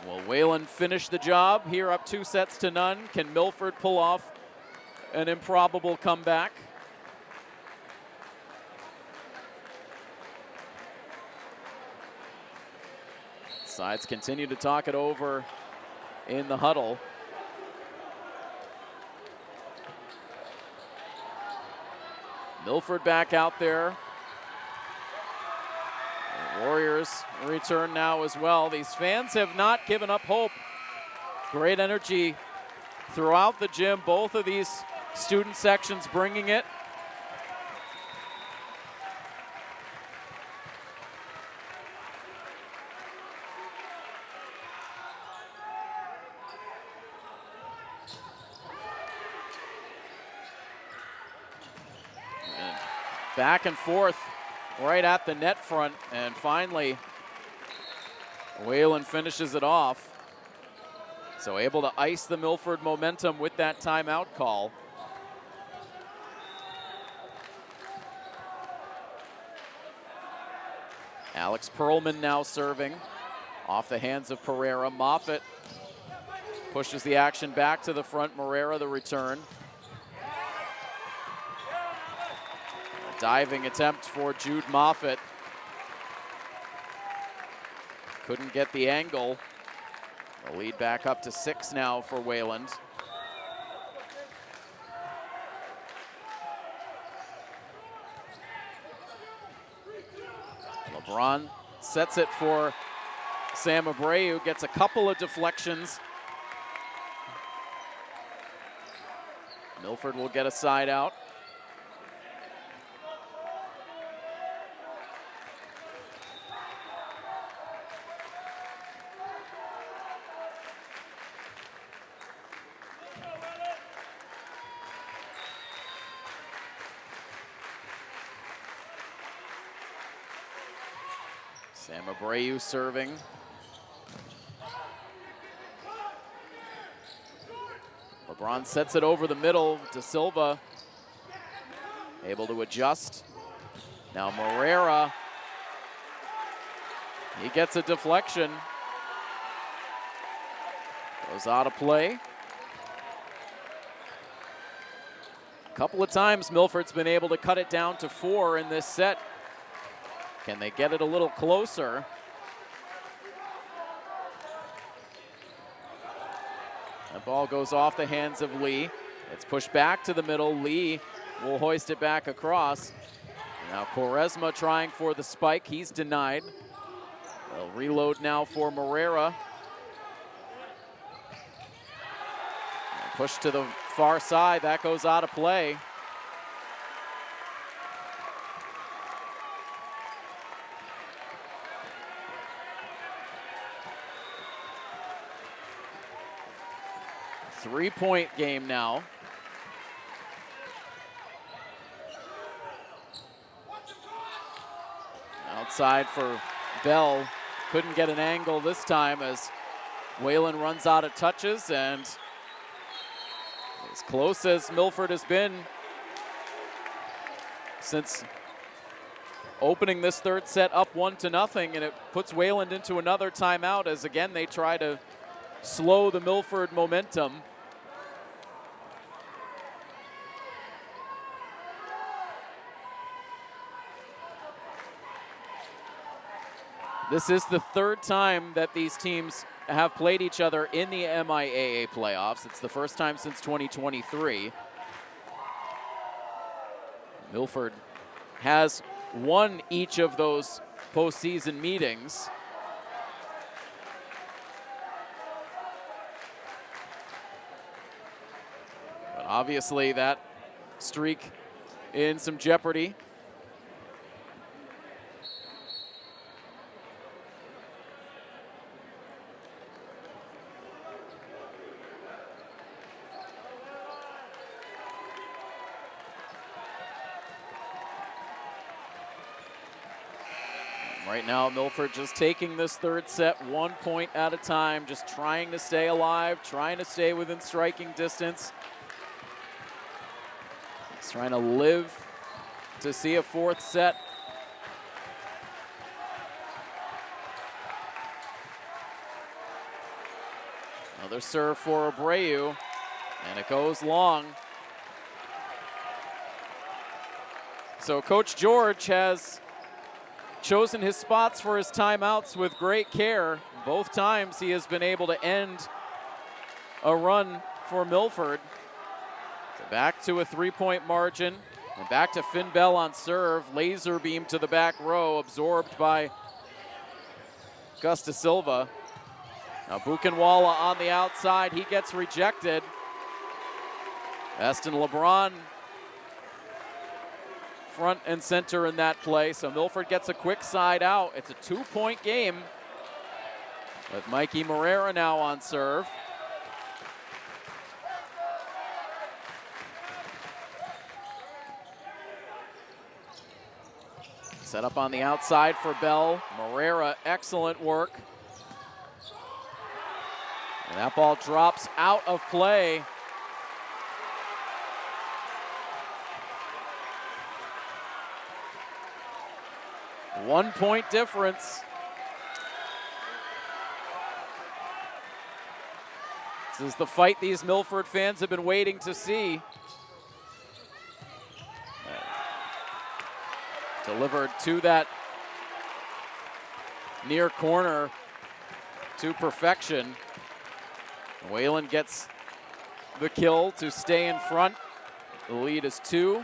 Will Wayland finish the job here up 2-0? Can Milford pull off an improbable comeback? Sides continue to talk it over in the huddle. Milford back out there. The Warriors return now as well. These fans have not given up hope. Great energy throughout the gym. Both of these student sections bringing it. Back and forth right at the net front, and finally Wayland finishes it off. So able to ice the Milford momentum with that timeout call. Alex Perlman now serving off the hands of Pereira. Moffitt pushes the action back to the front. Moreira the return. Diving attempt for Jude Moffitt. Couldn't get the angle. The lead back up to 6 now for Wayland. LeBron sets it for Sam Abreu, gets a couple of deflections. Milford will get a side out. Sam Abreu serving. LeBron sets it over the middle to Silva. Able to adjust. Now Moreira. He gets a deflection. Goes out of play. A couple of times Milford's been able to cut it down to 4 in this set. Can they get it a little closer? That ball goes off the hands of Lee. It's pushed back to the middle. Lee will hoist it back across. Now Quaresma trying for the spike. He's denied. They'll reload now for Moreira. Push to the far side. That goes out of play. Three-point game now. Outside for Bell. Couldn't get an angle this time as Wayland runs out of touches, and as close as Milford has been since opening this third set up 1-0, and it puts Wayland into another timeout as again they try to slow the Milford momentum. This is the third time that these teams have played each other in the MIAA playoffs. It's the first time since 2023. Milford has won each of those postseason meetings. But obviously that streak in some jeopardy. Right now, Milford just taking this third set 1 point at a time, just trying to stay alive, trying to stay within striking distance. He's trying to live to see a fourth set. Another serve for Abreu, and it goes long. So Coach George has chosen his spots for his timeouts with great care. Both times he has been able to end a run for Milford. So back to a 3-point margin, and back to Finn Bell on serve. Laser beam to the back row, absorbed by Gus Da Silva. Now Buchenwald on the outside, he gets rejected. Eston LeBron front and center in that play, so Milford gets a quick side out. It's a 2-point game with Mikey Moreira now on serve. Set up on the outside for Bell. Moreira, excellent work. And that ball drops out of play. One-point difference. This is the fight these Milford fans have been waiting to see. Delivered to that near corner to perfection. Wayland gets the kill to stay in front. The lead is 2.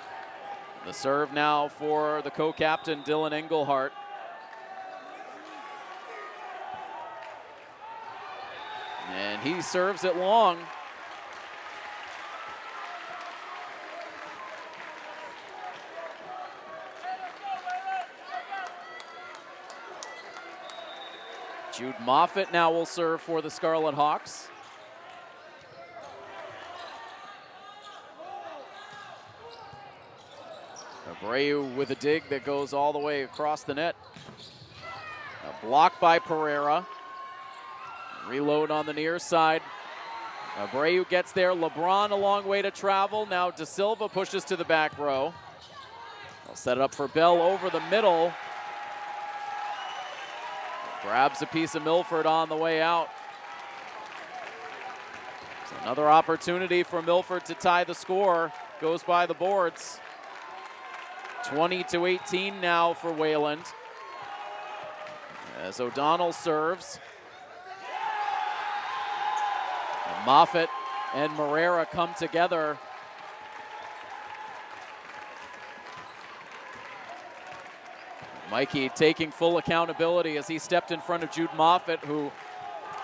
The serve now for the co-captain, Dylan Engelhart. And he serves it long. Jude Moffitt now will serve for the Scarlet Hawks. Abreu with a dig that goes all the way across the net. Now Blocked by Pereira. Reload on the near side. Abreu gets there. LeBron a long way to travel. Now De Silva pushes to the back row. They'll set it up for Bell over the middle. Grabs a piece of Milford on the way out. So another opportunity for Milford to tie the score. Goes by the boards. 20-18 now for Wayland. As O'Donnell serves. And Moffitt and Moreira come together. Mikey taking full accountability as he stepped in front of Jude Moffitt, who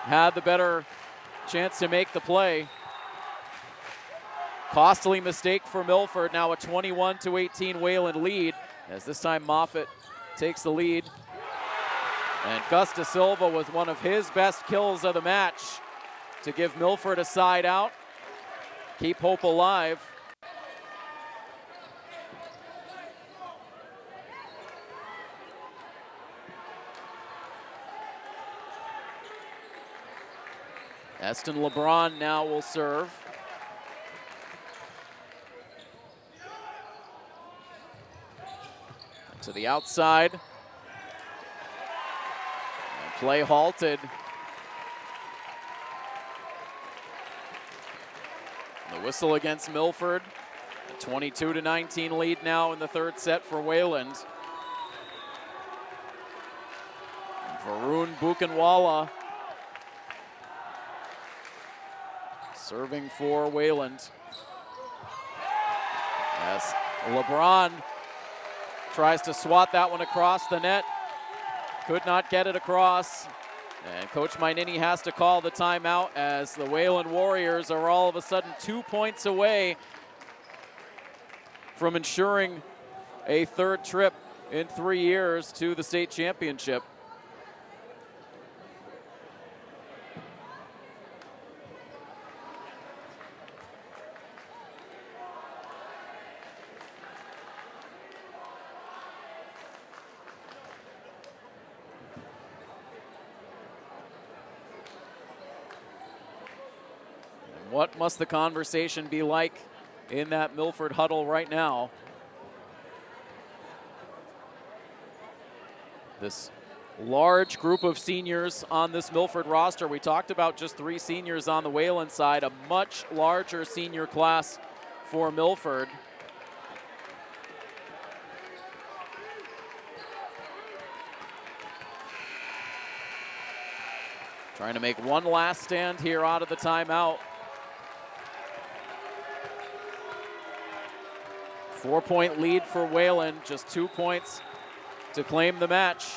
had the better chance to make the play. Costly mistake for Milford, now a 21-18 Wayland lead, as this time Moffitt takes the lead. And Gus De Silva with one of his best kills of the match to give Milford a side out, keep hope alive. Eston LeBron now will serve. To the outside. And play halted. The whistle against Milford. A 22-19 lead now in the third set for Wayland. And Varun Buchanwala serving for Wayland. As LeBron tries to swat that one across the net. Could not get it across. And Coach Mainini has to call the timeout as the Wayland Warriors are all of a sudden 2 points away from ensuring a third trip in 3 years to the state championship. What must the conversation be like in that Milford huddle right now? This large group of seniors on this Milford roster. We talked about just 3 seniors on the Wayland side, a much larger senior class for Milford. Trying to make one last stand here out of the timeout. 4-point lead for Wayland, just 2 points to claim the match.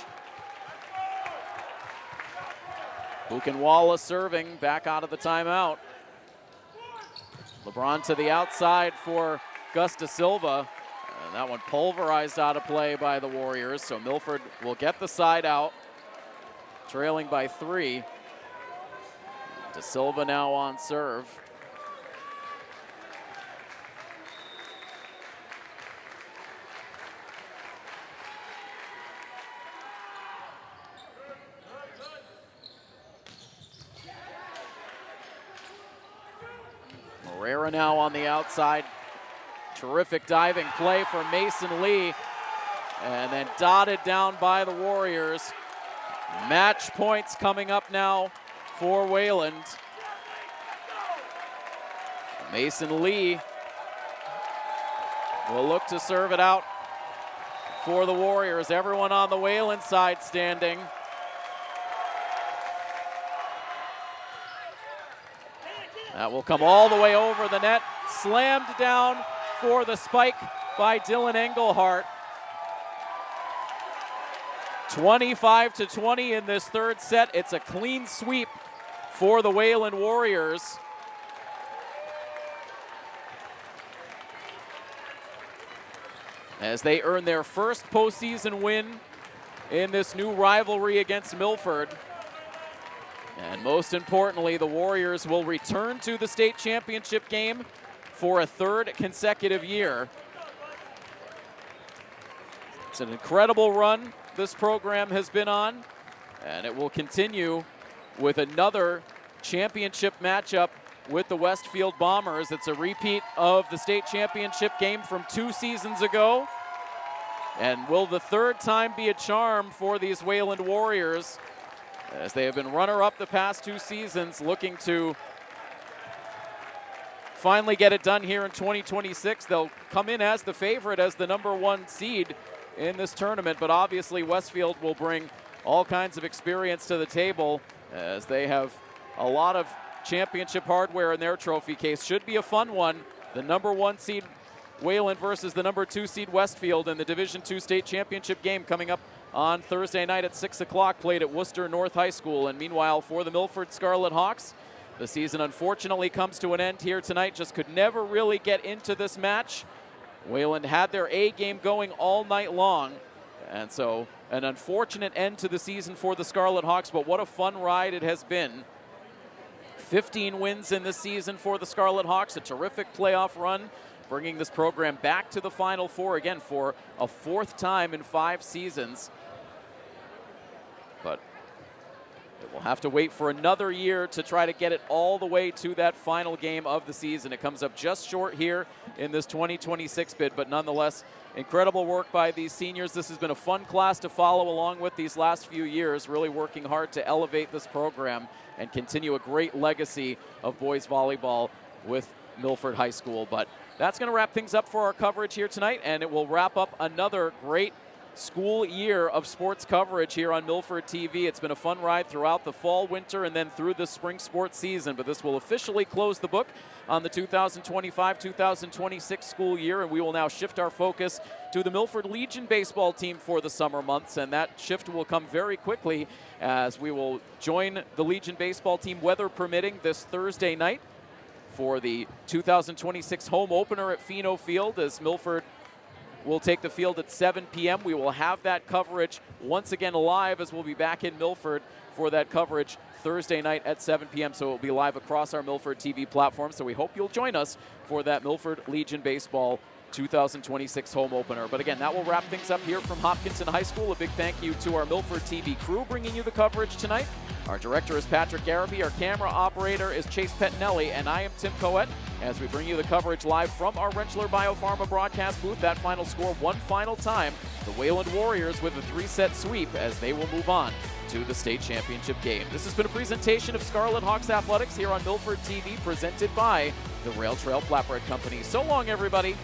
Buchanwala serving back out of the timeout. LeBron to the outside for Gus De Silva. And that one pulverized out of play by the Warriors, so Milford will get the side out, trailing by 3. De Silva now on serve. Moreira now on the outside. Terrific diving play for Mason Lee. And then dotted down by the Warriors. Match points coming up now for Wayland. Mason Lee will look to serve it out for the Warriors. Everyone on the Wayland side standing. That will come all the way over the net. Slammed down for the spike by Dylan Engelhart. 25-20 in this third set. It's a clean sweep for the Wayland Warriors. As they earn their first postseason win in this new rivalry against Milford. And most importantly, the Warriors will return to the state championship game for a third consecutive year. It's an incredible run this program has been on. And it will continue with another championship matchup with the Westfield Bombers. It's a repeat of the state championship game from 2 seasons ago. And will the third time be a charm for these Wayland Warriors, as they have been runner-up the past 2 seasons, looking to finally get it done here in 2026. They'll come in as the favorite, as the #1 seed in this tournament, but obviously Westfield will bring all kinds of experience to the table, as they have a lot of championship hardware in their trophy case. Should be a fun one. The #1 seed Wayland versus the #2 seed Westfield in the Division II state championship game coming up on Thursday night at 6 o'clock, played at Worcester North High School. And meanwhile, for the Milford Scarlet Hawks, the season unfortunately comes to an end here tonight. Just could never really get into this match. Wayland had their A game going all night long, and so an unfortunate end to the season for the Scarlet Hawks, but what a fun ride it has been. 15 wins in this season for the Scarlet Hawks, a terrific playoff run, bringing this program back to the Final Four again for a 4th time in 5 seasons. But it will have to wait for another year to try to get it all the way to that final game of the season. It comes up just short here in this 2026 bid, but nonetheless, incredible work by these seniors. This has been a fun class to follow along with these last few years, really working hard to elevate this program and continue a great legacy of boys volleyball with Milford High School. But that's going to wrap things up for our coverage here tonight, and it will wrap up another great school year of sports coverage here on Milford TV. It's been a fun ride throughout the fall, winter, and then through the spring sports season, but this will officially close the book on the 2025-2026 school year, and we will now shift our focus to the Milford Legion baseball team for the summer months, and that shift will come very quickly as we will join the Legion baseball team, weather permitting, this Thursday night for the 2026 home opener at Pheno Field, as Milford will take the field at 7 p.m. We will have that coverage once again live, as we'll be back in Milford for that coverage Thursday night at 7 p.m. So it will be live across our Milford TV platform. So we hope you'll join us for that Milford Legion Baseball 2026 home opener. But again, that will wrap things up here from Hopkinton High School. A big thank you to our Milford TV crew bringing you the coverage tonight. Our director is Patrick Garabee, our camera operator is Chase Pettinelli, and I am Tim Coet as we bring you the coverage live from our Rentschler Biopharma Broadcast Booth. That final score one final time, the Wayland Warriors with a 3-set sweep as they will move on to the state championship game. This has been a presentation of Scarlet Hawks Athletics here on Milford TV, presented by the Rail Trail Flatbread Company. So long, everybody.